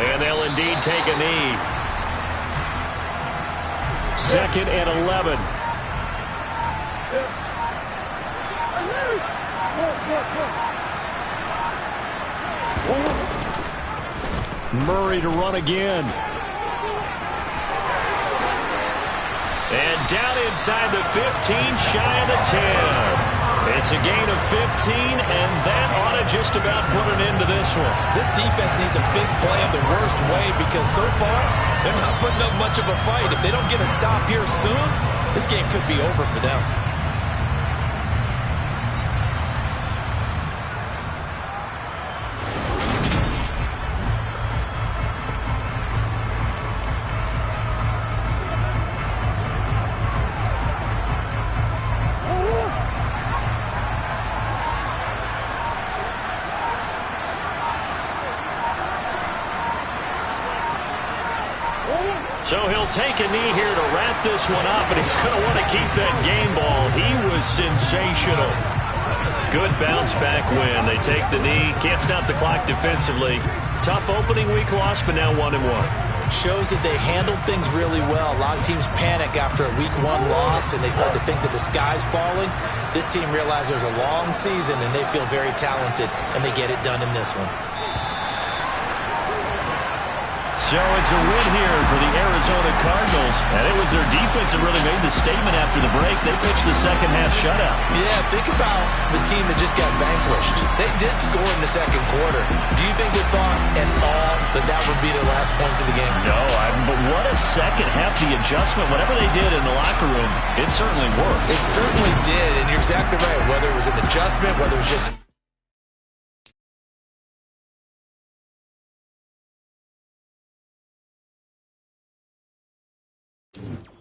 And they'll indeed take a knee. 2nd and 11. Murray to run again. And down inside the 15, shy of the 10. It's a gain of 15, and that ought to just about put an end to this one. This defense needs a big play in the worst way because so far, they're not putting up much of a fight. If they don't get a stop here soon, this game could be over for them. So he'll take a knee here to wrap this one up, and he's going to want to keep that game ball. He was sensational. Good bounce back win. They take the knee. Can't stop the clock defensively. Tough opening week loss, but now 1-1. Shows that they handled things really well. A lot of teams panic after a week 1 loss, and they start to think that the sky's falling. This team realizes there's a long season, and they feel very talented, and they get it done in this one. So it's a win here for the Arizona Cardinals. And it was their defense that really made the statement after the break. They pitched the second half shutout. Yeah, think about the team that just got vanquished. They did score in the 2nd quarter. Do you think they thought at all that that would be their last points of the game? No, but what a second half. The adjustment, whatever they did in the locker room, it certainly worked. It certainly did, and you're exactly right. Whether it was an adjustment, whether it was just game.